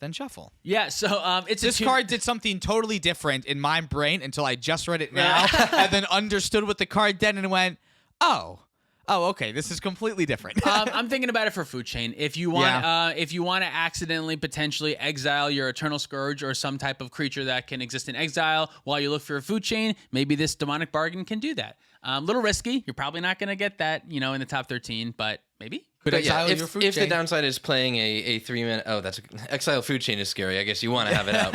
Speaker 3: then shuffle.
Speaker 1: Yeah, so
Speaker 3: this card did something totally different in my brain until I just read it now and then understood what the card did and went, oh, okay. This is completely different.
Speaker 1: I'm thinking about it for Food Chain. If you want, if you want to accidentally potentially exile your Eternal Scourge or some type of creature that can exist in exile while you look for a Food Chain, maybe this Demonic Bargain can do that. A little risky. You're probably not going to get that, in the top 13, but maybe.
Speaker 2: If the downside is playing a 3 mana, exile Food Chain is scary. I guess you want to have it out,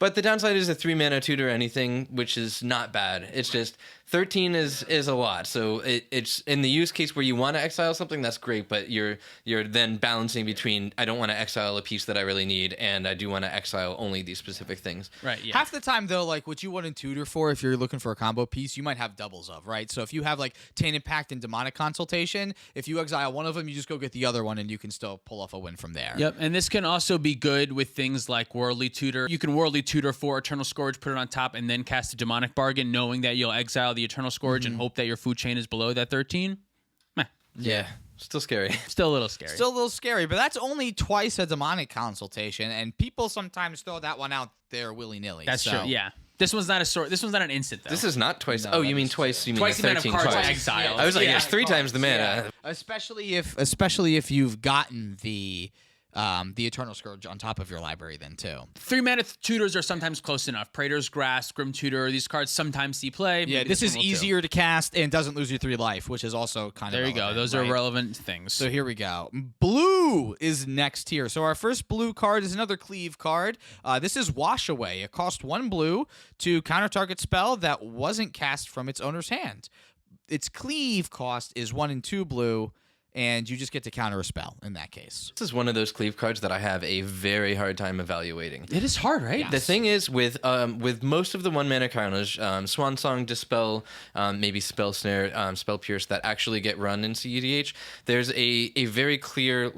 Speaker 2: but the downside is a 3 mana tutor anything, which is not bad. It's just 13 is a lot. So it's in the use case where you want to exile something, that's great, but you're then balancing between I don't want to exile a piece that I really need, and I do want to exile only these specific things.
Speaker 1: Right. Yeah.
Speaker 3: Half the time though, like what you want to tutor for, if you're looking for a combo piece, you might have doubles of, right? So if you have like Tainted Pact and Demonic Consultation, if you exile one of them, you just go get the other one, and you can still pull off a win from there.
Speaker 1: Yep, and this can also be good with things like Worldly Tutor. You can Worldly Tutor for Eternal Scourge, put it on top, and then cast a Demonic Bargain, knowing that you'll exile the Eternal Scourge and hope that your Food Chain is below that 13. Meh.
Speaker 2: Yeah, still scary.
Speaker 1: Still a little scary.
Speaker 3: But that's only twice a Demonic Consultation, and people sometimes throw that one out there willy-nilly.
Speaker 1: That's true, yeah. This one's not This one's not an instant, though.
Speaker 2: This is not twice. No, you mean twice? You mean
Speaker 1: twice the amount of cards exiled.
Speaker 2: I was like, it's 3 times the mana.
Speaker 3: Yeah. Especially if you've gotten the Eternal Scourge on top of your library then too.
Speaker 1: 3 mana tutors are sometimes close enough. Praetor's Grasp, Grim Tutor, these cards sometimes see play.
Speaker 3: Yeah, this is easier to cast and doesn't lose you 3 life, which is also kind of
Speaker 1: there you go. Those are relevant things.
Speaker 3: So here we go. Blue is next here. So our first blue card is another cleave card. This is Washaway. It costs 1 blue to counter target spell that wasn't cast from its owner's hand. Its cleave cost is 1 and 2 blue, and you just get to counter a spell in that case.
Speaker 2: This is one of those cleave cards that I have a very hard time evaluating.
Speaker 1: It is hard, right?
Speaker 2: Yes. The thing is, with most of the 1 mana counters, Swan Song, Dispel, maybe Spell Snare, Spell Pierce, that actually get run in cEDH, there's a very clear,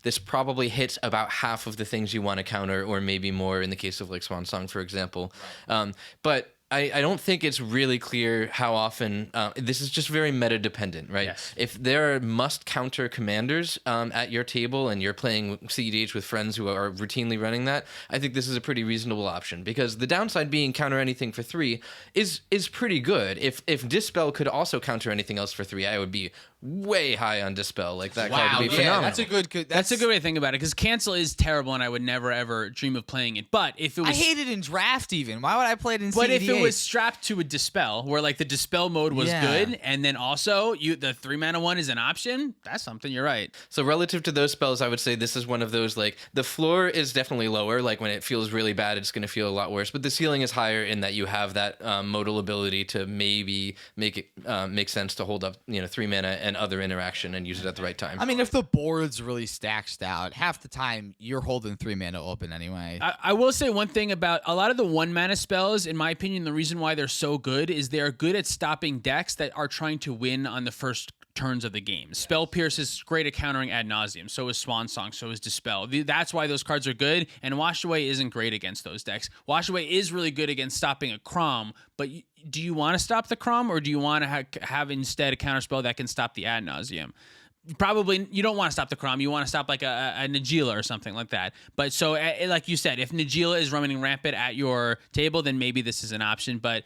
Speaker 2: this probably hits about half of the things you want to counter, or maybe more in the case of Swan Song, for example. Right. But I don't think it's really clear how often this is just very meta dependent, right?
Speaker 1: Yes.
Speaker 2: If there are must counter commanders at your table and you're playing cEDH with friends who are routinely running that, I think this is a pretty reasonable option, because the downside being counter anything for 3 is pretty good. If Dispel could also counter anything else for 3, I would be way high on Dispel. Like that card would be phenomenal.
Speaker 3: That's a good
Speaker 1: way to think about it, because cancel is terrible and I would never ever dream of playing it. But if it was,
Speaker 3: I hate it in draft even. Why would I play it in cEDH?
Speaker 1: But if it was strapped to a Dispel, where the Dispel mode was good, and then also the 3 mana one is an option, that's something. You're right.
Speaker 2: So relative to those spells, I would say this is one of those, the floor is definitely lower. When it feels really bad, it's going to feel a lot worse. But the ceiling is higher in that you have that modal ability to maybe make it make sense to hold up 3 mana and other interaction and use it at the right time.
Speaker 3: I mean, if the board's really stacked out, half the time you're holding 3 mana open anyway.
Speaker 1: I will say one thing about a lot of the 1 mana spells, in my opinion, the reason why they're so good is they're good at stopping decks that are trying to win on the first turns of the game. Spell Pierce is great at countering ad nauseum. So is Swan Song. So is Dispel. That's why those cards are good. And Washaway isn't great against those decks. Washaway is really good against stopping a Crom. But do you want to stop the Crom, or do you want to have instead a counterspell that can stop the ad nauseum? Probably you don't want to stop the Crom. You want to stop like a Najeela or something like that. But so, like you said, if Najeela is running rampant at your table, then maybe this is an option. But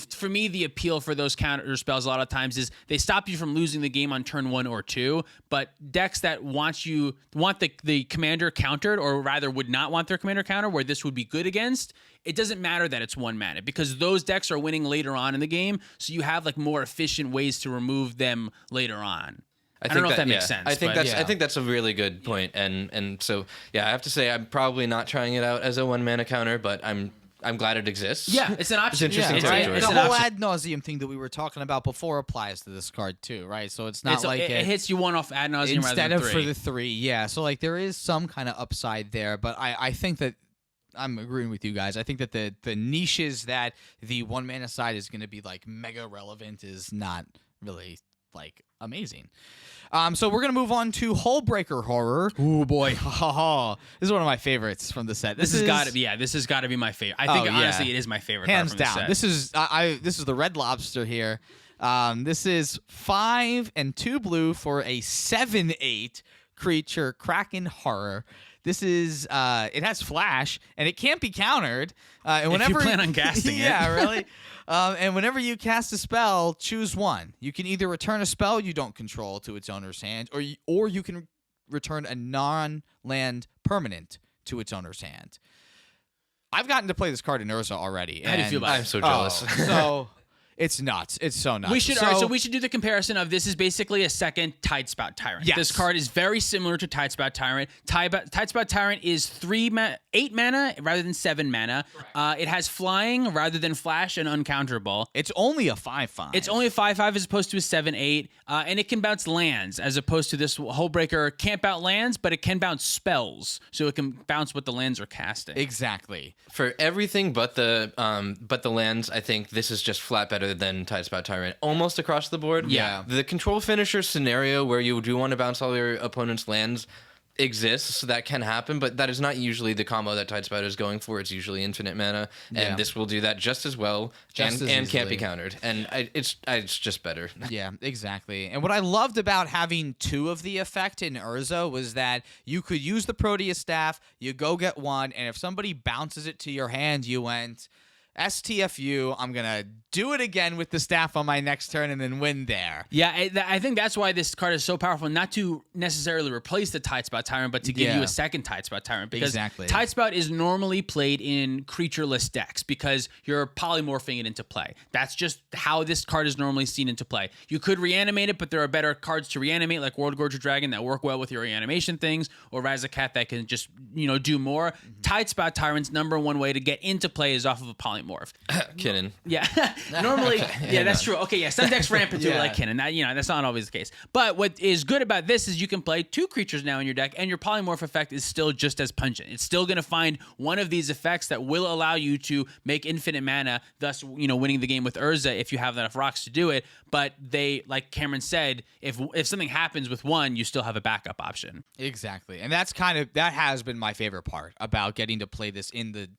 Speaker 1: for me, the appeal for those counter spells a lot of times is they stop you from losing the game on turn 1 or 2. But decks that want the commander countered, or rather would not want their commander counter, where this would be good against, it doesn't matter that it's 1 mana because those decks are winning later on in the game. So you have like more efficient ways to remove them later on. I don't know if that makes sense.
Speaker 2: I think that's a really good point. And so I have to say I'm probably not trying it out as a 1 mana counter, but I'm glad it exists.
Speaker 1: Yeah, it's an option.
Speaker 2: It's interesting territory.
Speaker 3: The whole ad nauseum thing that we were talking about before applies to this card too, right? So it's not
Speaker 1: it hits you 1 off ad nauseum
Speaker 3: instead
Speaker 1: rather than 3.
Speaker 3: of for the 3. Yeah, so like there is some kind of upside there, but I think that I'm agreeing with you guys. I think that the niches that the 1 mana side is going to be like mega relevant is not really like amazing. So we're gonna move on to Hullbreaker Horror.
Speaker 1: Ooh boy,
Speaker 3: this is one of my favorites from the set.
Speaker 1: This has got to be my favorite. I think honestly, it is my favorite.
Speaker 3: Hands
Speaker 1: card
Speaker 3: down.
Speaker 1: from the set.
Speaker 3: This is the Red Lobster here. This is 5 and 2 blue for a 7/8 creature Kraken Horror. This is it has flash and it can't be countered. And whenever
Speaker 1: if you plan on casting it,
Speaker 3: yeah, really. And whenever you cast a spell, choose one. You can either return a spell you don't control to its owner's hand, or you can return a non-land permanent to its owner's hand. I've gotten to play this card in Urza already.
Speaker 1: How do you feel about it?
Speaker 2: I'm so jealous.
Speaker 3: So it's nuts. It's so nuts.
Speaker 1: We should so we should do the comparison of this is basically a second Tidespout Tyrant.
Speaker 3: Yes.
Speaker 1: This card is very similar to Tidespout Tyrant. Tidespout Tyrant is 8 mana rather than 7 mana. It has flying rather than flash and uncounterable.
Speaker 3: It's only a 5/5.
Speaker 1: It's only a 5/5 as opposed to a 7/8, and it can bounce lands as opposed to this Hullbreaker can't bounce lands, but it can bounce spells, so it can bounce what the lands are casting.
Speaker 3: Exactly.
Speaker 2: For everything but the lands, I think this is just flat better than Tidespout Tyrant almost across the board.
Speaker 3: Yeah.
Speaker 2: The control finisher scenario where you do want to bounce all your opponent's lands exists, so that can happen, but that is not usually the combo that Tidespout is going for. It's usually infinite mana, and this will do that just as well and can't be countered. And it's just better.
Speaker 3: Yeah, exactly. And what I loved about having 2 of the effect in Urza was that you could use the Proteus Staff, you go get 1, and if somebody bounces it to your hand, you went STFU, I'm going to do it again with the staff on my next turn and then win there.
Speaker 1: Yeah, I think that's why this card is so powerful, not to necessarily replace the Tidespout Tyrant, but to give you a second Tidespout Tyrant. Because Tidespout is normally played in creatureless decks because you're polymorphing it into play. That's just how this card is normally seen into play. You could reanimate it, but there are better cards to reanimate, like World Gorger Dragon, that work well with your reanimation things, or Razzacat that can just, do more. Tidespout Tyrant's number one way to get into play is off of a polymorph.
Speaker 2: Kinnan.
Speaker 1: Yeah. Normally, that's true. Okay, yeah, some decks ramp into it like Kinnan. That, that's not always the case. But what is good about this is you can play 2 creatures now in your deck, and your polymorph effect is still just as pungent. It's still going to find one of these effects that will allow you to make infinite mana, thus, winning the game with Urza if you have enough rocks to do it. But they, like Cameron said, if something happens with one, you still have a backup option.
Speaker 3: Exactly. And that has been my favorite part about getting to play this in the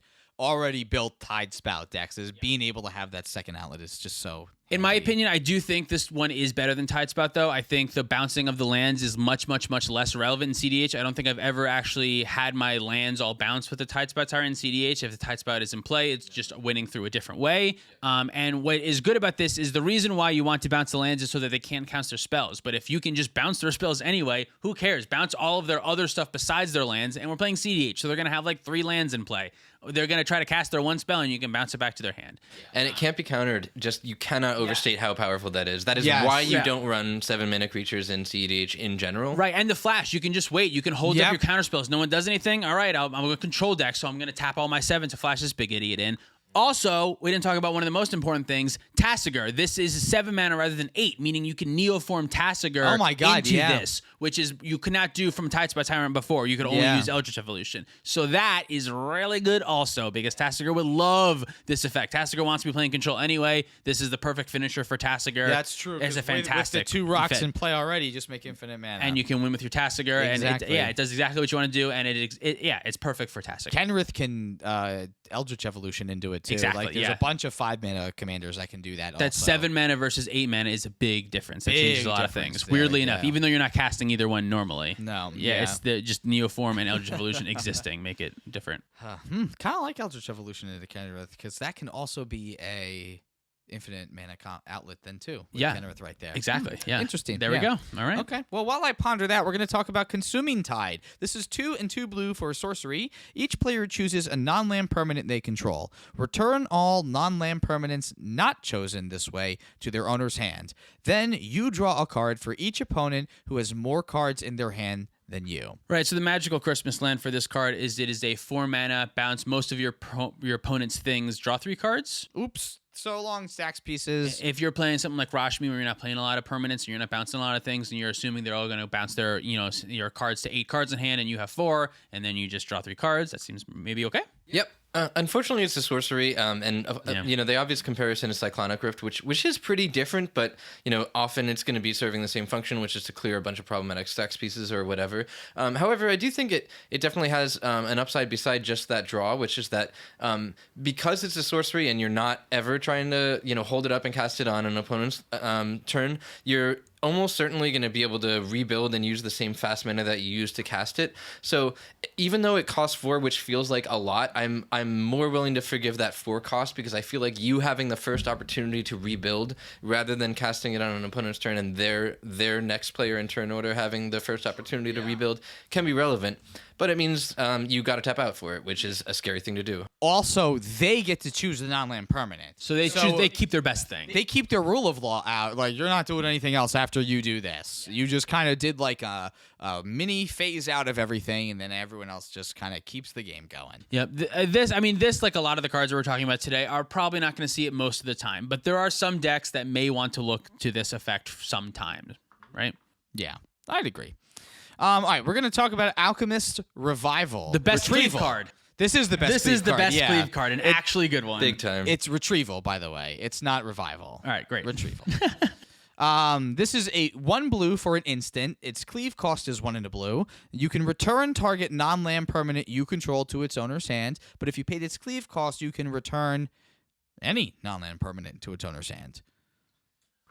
Speaker 3: already built Tidespout decks, is being able to have that second outlet is just so...
Speaker 1: In my opinion, I do think this one is better than Tidespout, though. I think the bouncing of the lands is much, much, much less relevant in cEDH. I don't think I've ever actually had my lands all bounce with the Tidespout Tyrant in cEDH. If the Tidespout is in play, it's just winning through a different way. And what is good about this is the reason why you want to bounce the lands is so that they can't counter their spells. But if you can just bounce their spells anyway, who cares? Bounce all of their other stuff besides their lands, and we're playing cEDH, so they're going to have like 3 lands in play. They're going to try to cast their one spell, and you can bounce it back to their hand.
Speaker 2: And it can't be countered. Just, you cannot overstate how powerful that is. That is why you don't run 7-mana creatures in cEDH in general.
Speaker 1: Right, and the flash, you can just wait. You can hold up your counter spells. No one does anything. All right, I'm going to control deck, so I'm going to tap all my 7 to flash this big idiot in. Also, we didn't talk about one of the most important things, Tasigur. This is 7 mana rather than 8, meaning you can Neoform Tasigur into this, which is you could not do from Tides by Tyrant before. You could only use Eldritch Evolution. So that is really good also, because Tasigur would love this effect. Tasigur wants to be playing control anyway. This is the perfect finisher for Tasigur.
Speaker 3: That's true.
Speaker 1: It's a fantastic
Speaker 3: with the 2 rocks
Speaker 1: fit.
Speaker 3: in play already, just make infinite mana.
Speaker 1: And you can win with your Tasigur.
Speaker 3: Exactly.
Speaker 1: And it does exactly what you want to do, and it's perfect for Tasigur.
Speaker 3: Kenrith can Eldritch Evolution into it too.
Speaker 1: Exactly,
Speaker 3: Like there's a bunch of 5 mana commanders that can do that.
Speaker 1: That 7 mana versus 8 mana is a big difference. That changes a lot of things. Weirdly enough, even though you're not casting either one normally.
Speaker 3: No.
Speaker 1: It's just Neoform and Eldritch Evolution existing make it different.
Speaker 3: Kind of like Eldritch Evolution into Kenrith, because that can also be a infinite mana outlet then too. With Kenrith right there.
Speaker 1: Exactly. Yeah.
Speaker 3: Interesting.
Speaker 1: There we go. All right.
Speaker 3: Okay. Well, while I ponder that, we're going to talk about Consuming Tide. This is 2 and 2 blue for sorcery. Each player chooses a non-land permanent they control. Return all non-land permanents not chosen this way to their owner's hand. Then you draw a card for each opponent who has more cards in their hand than you.
Speaker 1: Right. So the magical Christmas land for this card is it is a 4 mana, bounce most of your opponent's things, draw 3 cards.
Speaker 3: Oops. So long, stacks pieces.
Speaker 1: If you're playing something like Rashmi, where you're not playing a lot of permanents and you're not bouncing a lot of things, and you're assuming they're all going to bounce their, your cards to 8 cards in hand, and you have 4, and then you just draw 3 cards, that seems maybe okay.
Speaker 2: Yep. Unfortunately, it's a sorcery, the obvious comparison is Cyclonic Rift, which is pretty different, but often it's going to be serving the same function, which is to clear a bunch of problematic stacks pieces or whatever. However, I do think it definitely has an upside beside just that draw, which is that because it's a sorcery and you're not ever trying to hold it up and cast it on an opponent's turn, you're almost certainly going to be able to rebuild and use the same fast mana that you used to cast it. So even though it costs 4, which feels like a lot, I'm more willing to forgive that 4 cost, because I feel like you having the first opportunity to rebuild rather than casting it on an opponent's turn and their next player in turn order having the first opportunity to rebuild can be relevant. But it means you got to tap out for it, which is a scary thing to do.
Speaker 3: Also, they get to choose the non-land permanent.
Speaker 1: So they keep their best thing.
Speaker 3: They keep their rule of law out. Like, you're not doing anything else after you do this. You just kind of did like a mini phase out of everything, and then everyone else just kind of keeps the game going.
Speaker 1: Yep. This, like a lot of the cards that we're talking about today, are probably not going to see it most of the time. But there are some decks that may want to look to this effect sometimes, right?
Speaker 3: Yeah, I'd agree. All right, we're going to talk about Alchemist Revival.
Speaker 1: The best cleave
Speaker 3: Retrieval.
Speaker 1: card.
Speaker 3: This is the best
Speaker 1: This
Speaker 3: cleave
Speaker 1: is the
Speaker 3: card,
Speaker 1: best
Speaker 3: yeah.
Speaker 1: cleave card, an actually good one.
Speaker 2: Big time.
Speaker 3: It's Retrieval, by the way. It's not Revival.
Speaker 1: All right, great.
Speaker 3: Retrieval. This is a 1 blue for an instant. Its cleave cost is 1 and a blue. You can return target non-land permanent you control to its owner's hand, but if you paid its cleave cost, you can return any non-land permanent to its owner's hand.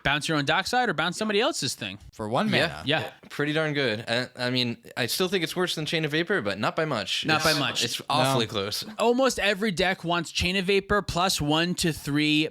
Speaker 1: Bounce your own dockside or bounce somebody else's thing.
Speaker 3: For 1 mana.
Speaker 1: Yeah.
Speaker 2: Pretty darn good. I mean, I still think it's worse than Chain of Vapor, but not by much.
Speaker 1: Not by much.
Speaker 2: It's awfully close.
Speaker 1: Almost every deck wants Chain of Vapor plus 1 to 3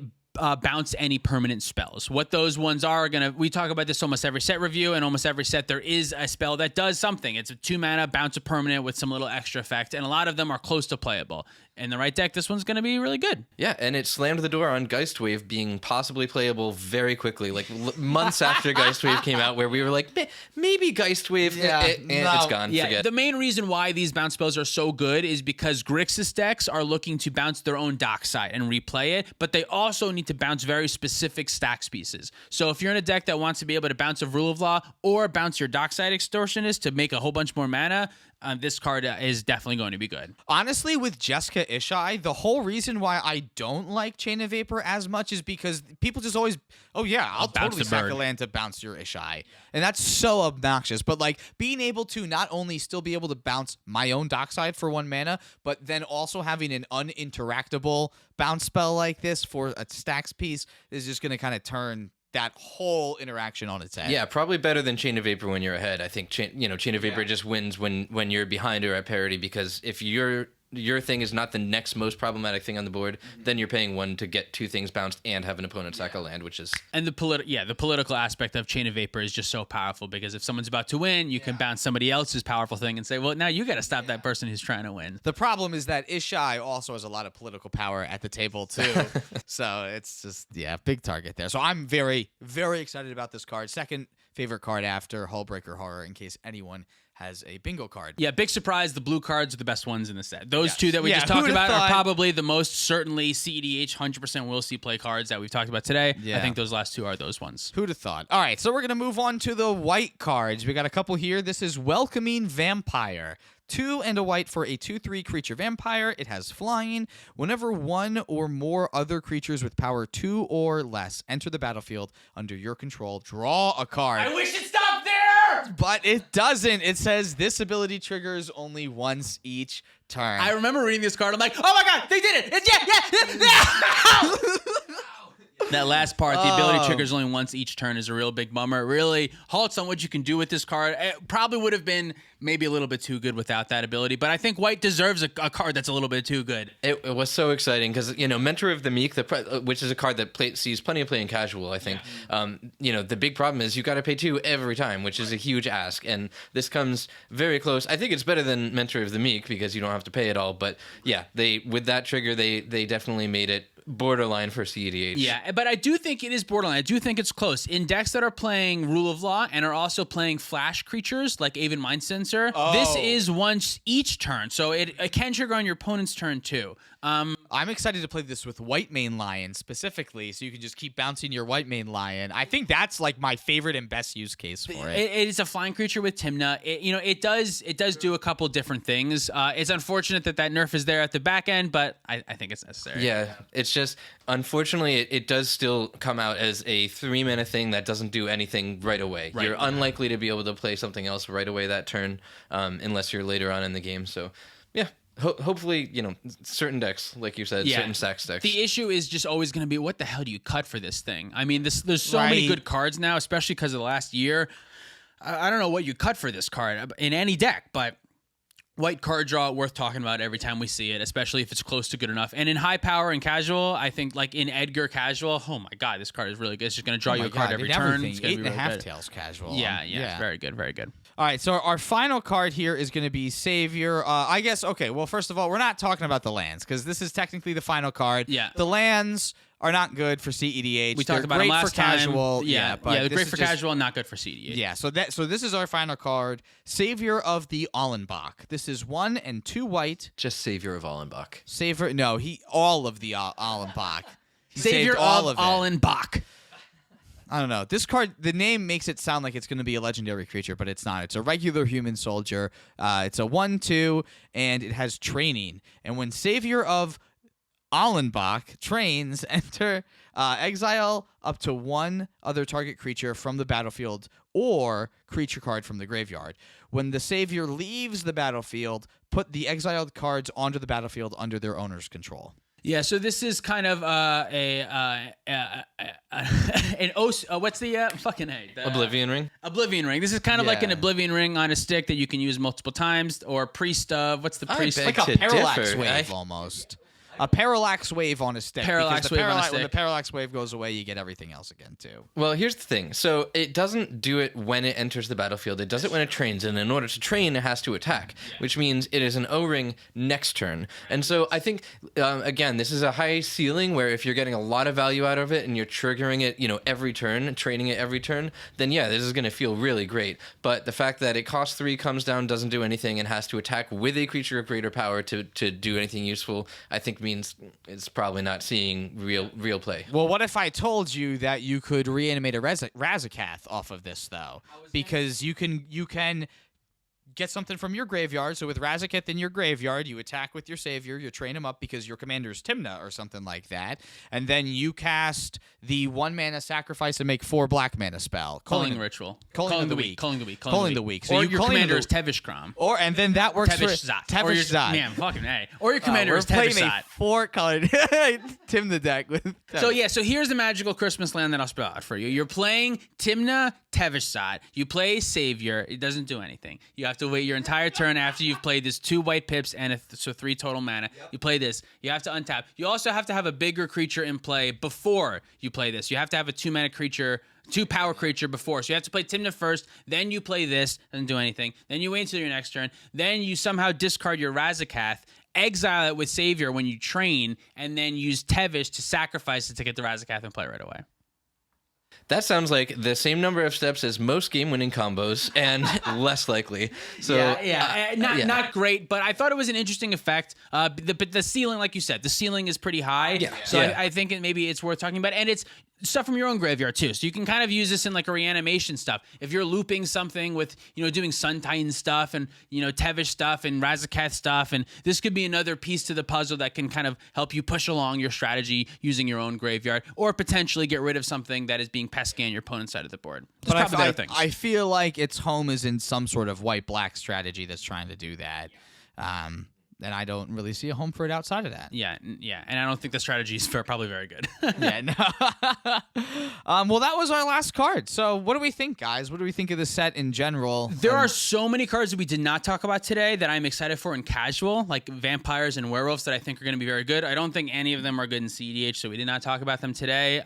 Speaker 1: bounce any permanent spells. What those ones are we talk about this almost every set review, and almost every set there is a spell that does something. It's a 2 mana bounce a permanent with some little extra effect, and a lot of them are close to playable. In the right deck, this one's going to be really good.
Speaker 2: Yeah, and it slammed the door on Geistwave being possibly playable very quickly, like months after Geistwave came out, where we were like, maybe Geistwave, it's gone.
Speaker 1: Yeah,
Speaker 2: Forget.
Speaker 1: the main reason why these bounce spells are so good is because Grixis decks are looking to bounce their own dockside and replay it, but they also need to bounce very specific stacks pieces. So if you're in a deck that wants to be able to bounce a Rule of Law or bounce your dockside Extortionist to make a whole bunch more mana, this card is definitely going to be good.
Speaker 3: Honestly, with Jessica Ishai, the whole reason why I don't like Chain of Vapor as much is because people just always, I'll totally sack a land to bounce your Ishai. And that's so obnoxious. But like being able to not only still be able to bounce my own dockside for 1 mana, but then also having an uninteractable bounce spell like this for a stacks piece is just going to kind of turn that whole interaction on its head.
Speaker 2: Yeah, probably better than Chain of Vapor when you're ahead. I think Chain of Vapor just wins when you're behind or at parity, because if your thing is not the next most problematic thing on the board, then you're paying 1 to get 2 things bounced and have an opponent sack a land, which is...
Speaker 1: And the political aspect of Chain of Vapor is just so powerful, because if someone's about to win, you can bounce somebody else's powerful thing and say, well, now you got to stop that person who's trying to win.
Speaker 3: The problem is that Ishai also has a lot of political power at the table, too. So it's just, big target there. So I'm very, very excited about this card. Second favorite card after Hullbreaker Horror, in case anyone has a bingo card.
Speaker 1: Yeah, big surprise. The blue cards are the best ones in the set. Those
Speaker 3: Yes.
Speaker 1: two that we
Speaker 3: Yeah,
Speaker 1: just talked
Speaker 3: who'da
Speaker 1: about
Speaker 3: thought?
Speaker 1: are probably the most certainly cEDH 100% will see play cards that we've talked about today.
Speaker 3: Yeah.
Speaker 1: I think those last two are those ones.
Speaker 3: Who'd have thought? All right, so we're going to move on to the white cards. We got a couple here. This is Welcoming Vampire. 2 and a white for a 2/3 creature vampire. It has flying. Whenever one or more other creatures with power 2 or less enter the battlefield under your control, draw a card.
Speaker 1: I wish it stopped there!
Speaker 3: But it doesn't. It says this ability triggers only once each turn.
Speaker 1: I remember reading this card. I'm like, oh my god, they did it! Yeah. That last part, the ability triggers only once each turn, is a real big bummer. It really halts on what you can do with this card. It probably would have been maybe a little bit too good without that ability, but I think white deserves a card that's a little bit too good.
Speaker 2: It was so exciting because, Mentor of the Meek, which is a card that sees plenty of play in casual, I think. Yeah. The big problem is you got to pay 2 every time, which is a huge ask. And this comes very close. I think it's better than Mentor of the Meek because you don't have to pay it all. But yeah, with that trigger, they definitely made it borderline for cEDH.
Speaker 1: Yeah, but I do think it is borderline. I do think it's close. In decks that are playing Rule of Law and are also playing flash creatures like Aven Mind Sensor, this is once each turn. So it can trigger on your opponent's turn too.
Speaker 3: I'm excited to play this with White Mane Lion specifically, so you can just keep bouncing your White Mane Lion. I think that's like my favorite and best use case for it.
Speaker 1: It is a flying creature with Tymna. It does do a couple different things. It's unfortunate that nerf is there at the back end, but I think it's necessary.
Speaker 2: Yeah, it's just, unfortunately, it does still come out as a 3-mana thing that doesn't do anything right away.
Speaker 1: Right.
Speaker 2: You're unlikely to be able to play something else right away that turn, unless you're later on in the game. So, yeah. Hopefully, certain decks, like you said, certain Sax decks.
Speaker 1: The issue is just always going to be, what the hell do you cut for this thing? I mean, there's so many good cards now, especially because of the last year. I don't know what you cut for this card in any deck, but white card draw, worth talking about every time we see it, especially if it's close to good enough. And in high power and casual, I think like in Edgar casual, oh my god, this card is really good. It's just going to draw you a card every turn. It's gonna be really
Speaker 3: 8.5
Speaker 1: good.
Speaker 3: tails casual.
Speaker 1: Yeah, it's very good, very good.
Speaker 3: All right, so our final card here is going to be Savior. I guess, okay, well, first of all, we're not talking about the lands because this is technically the final card.
Speaker 1: Yeah.
Speaker 3: The lands are not good for cEDH.
Speaker 1: We talked about them last time.
Speaker 3: Casual.
Speaker 1: Yeah,
Speaker 3: but
Speaker 1: they're
Speaker 3: this
Speaker 1: great
Speaker 3: is
Speaker 1: for
Speaker 3: just-
Speaker 1: casual, not good for cEDH.
Speaker 3: Yeah, so this is our final card, Savior of the Allenbach. This is 1 and 2 white.
Speaker 2: Just Savior of Allenbach.
Speaker 3: Savior, no, all of the Allenbach. He
Speaker 1: Savior
Speaker 3: saved all
Speaker 1: of
Speaker 3: of it.
Speaker 1: Allenbach.
Speaker 3: I don't know. This card, the name makes it sound like it's going to be a legendary creature, but it's not. It's a regular human soldier. It's a 1/2, and it has training. And when Savior of Allenbach trains, exile up to 1 other target creature from the battlefield or creature card from the graveyard. When the Savior leaves the battlefield, put the exiled cards onto the battlefield under their owner's control.
Speaker 1: Yeah, so this is kind of what's the fucking A?
Speaker 2: Oblivion Ring?
Speaker 1: Oblivion Ring. This is kind of like an
Speaker 3: Yeah.
Speaker 1: Oblivion Ring on a stick that you can use multiple times, or Priest of, what's the Priest?
Speaker 2: beg
Speaker 3: Like a
Speaker 2: to
Speaker 3: parallax
Speaker 2: differ.
Speaker 3: wave almost. A parallax wave on a stick.
Speaker 1: Parallax
Speaker 3: because the
Speaker 1: wave on a
Speaker 3: When
Speaker 1: stick.
Speaker 3: the parallax wave goes away, you get everything else again, too.
Speaker 2: Well, here's the thing. So it doesn't do it when it enters the battlefield. It does it when it trains, and in order to train, it has to attack, which means it is an O-ring next turn. And so I think, again, this is a high ceiling where if you're getting a lot of value out of it and you're triggering it, every turn, training it every turn, then yeah, this is going to feel really great. But the fact that it costs 3, comes down, doesn't do anything, and has to attack with a creature of greater power to do anything useful, I think means it's probably not seeing real play.
Speaker 3: Well, what if I told you that you could reanimate a Razakath off of this, though? Because you can get something from your graveyard. So with Razakath in your graveyard, you attack with your Savior, you train him up because your commander's Tymna or something like that, and then you cast the 1-mana sacrifice and make 4 black mana spell.
Speaker 1: Culling Ritual.
Speaker 3: Culling the Weak.
Speaker 1: Culling the Weak.
Speaker 3: Culling the Weak. So
Speaker 1: Or
Speaker 3: you
Speaker 1: your
Speaker 3: culling
Speaker 1: commander
Speaker 3: the-
Speaker 1: is Tevish Grom.
Speaker 3: And then that works for
Speaker 1: Tevish Zot. Or
Speaker 3: Tevish
Speaker 1: your-
Speaker 3: Zot.
Speaker 1: Man, fucking A. Or your commander
Speaker 3: We're
Speaker 1: is Tevish
Speaker 3: playing
Speaker 1: Zot.
Speaker 3: a 4-colored Tymna deck with
Speaker 1: So here's the magical Christmas land that I'll spell out for you. You're playing Tymna, Tevish Zot. You play Savior. It doesn't do anything. You have to wait your entire turn after you've played this 2 white pips and so 3 total mana. Yep. You play this. You have to untap. You also have to have a bigger creature in play before you play this. You have to have a 2-mana creature, 2 power creature before. So you have to play Tymna first, then you play this, doesn't do anything. Then you wait until your next turn. Then you somehow discard your Razakath, exile it with Savior when you train, and then use Tevish to sacrifice it to get the Razakath and play right away.
Speaker 2: That sounds like the same number of steps as most game-winning combos and less likely. So
Speaker 1: not great, but I thought it was an interesting effect. But the ceiling, like you said, the ceiling is pretty high.
Speaker 2: Yeah.
Speaker 1: So
Speaker 2: Yeah.
Speaker 1: I think maybe it's worth talking about, and it's stuff from your own graveyard too. So you can kind of use this in like a reanimation stuff. If you're looping something with, doing Sun Titan stuff and, Tevish stuff and Razakath stuff, and this could be another piece to the puzzle that can kind of help you push along your strategy using your own graveyard, or potentially get rid of something that is being pesky on your opponent's side of the board. Just
Speaker 3: But
Speaker 1: probably the other things.
Speaker 3: I feel like its home is in some sort of white-black strategy that's trying to do that. And I don't really see a home for it outside of that.
Speaker 1: Yeah, and I don't think the strategy is probably very good.
Speaker 3: Yeah, no. Well, that was our last card. So what do we think, guys? What do we think of the set in general?
Speaker 1: There are so many cards that we did not talk about today that I'm excited for in casual, like vampires and werewolves that I think are going to be very good. I don't think any of them are good in cEDH, so we did not talk about them today.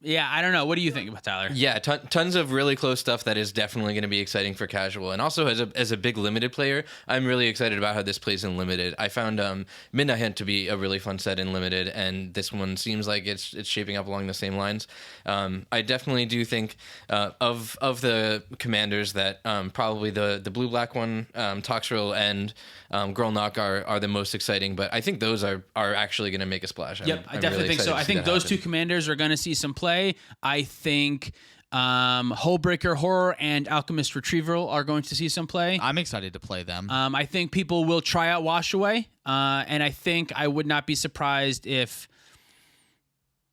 Speaker 1: Yeah, I don't know. What do you think about Tyler?
Speaker 2: Yeah, tons of really close stuff that is definitely going to be exciting for casual. And also as a big limited player, I'm really excited about how this plays in limited. I found Midnight Hunt to be a really fun set in limited, and this one seems like it's shaping up along the same lines. I definitely do think of the commanders that probably the blue-black one, Toxrill and Grapple Knock are the most exciting, but I think those are actually going to make a splash.
Speaker 1: Yep, I
Speaker 2: I'm
Speaker 1: definitely
Speaker 2: really
Speaker 1: think so.
Speaker 2: excited to
Speaker 1: I
Speaker 2: see
Speaker 1: think
Speaker 2: that
Speaker 1: those
Speaker 2: happen.
Speaker 1: two commanders are going to see some play. I think Hullbreaker Horror and Alchemist Retrieval are going to see some play.
Speaker 3: I'm excited to play them.
Speaker 1: I think people will try out Washaway, and I think I would not be surprised if...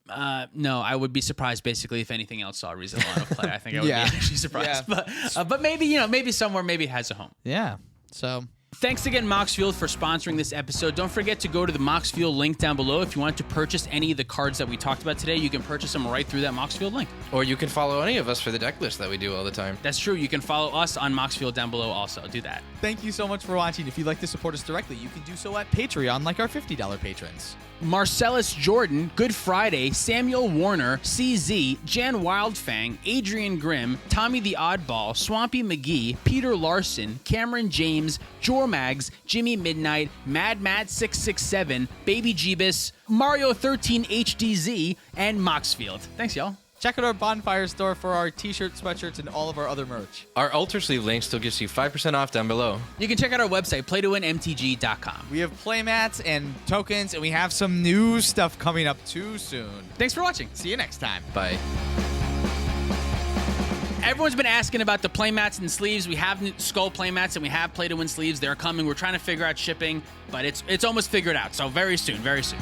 Speaker 1: no, I would be surprised basically if anything else saw a reasonable amount of play. I think I would
Speaker 3: Yeah.
Speaker 1: be actually surprised.
Speaker 3: Yeah.
Speaker 1: But maybe, maybe somewhere, maybe it has a home.
Speaker 3: Yeah. So...
Speaker 1: Thanks again, Moxfield, for sponsoring this episode. Don't forget to go to the Moxfield link down below. If you want to purchase any of the cards that we talked about today, you can purchase them right through that Moxfield link.
Speaker 2: Or you can follow any of us for the deck list that we do all the time.
Speaker 1: That's true. You can follow us on Moxfield down below also. Do that.
Speaker 3: Thank you so much for watching. If you'd like to support us directly, you can do so at Patreon, like our $50 patrons.
Speaker 1: Marcellus Jordan, Good Friday, Samuel Warner, CZ, Jan Wildfang, Adrian Grimm, Tommy the Oddball, Swampy McGee, Peter Larson, Cameron James, Jormags, Jimmy Midnight, Mad Matt 667, Baby Jeebus, Mario 13 HDZ, and Moxfield. Thanks, y'all.
Speaker 3: Check out our Bonfire store for our t-shirts, sweatshirts, and all of our other merch.
Speaker 2: Our Ultra Sleeve link still gives you 5% off down below.
Speaker 1: You can check out our website, playtowinmtg.com.
Speaker 3: We have playmats and tokens, and we have some new stuff coming up too soon.
Speaker 1: Thanks for watching.
Speaker 3: See you next time.
Speaker 2: Bye.
Speaker 1: Everyone's been asking about the playmats and sleeves. We have skull playmats and we have play to win sleeves. They're coming. We're trying to figure out shipping, but it's almost figured out. So very soon, very soon.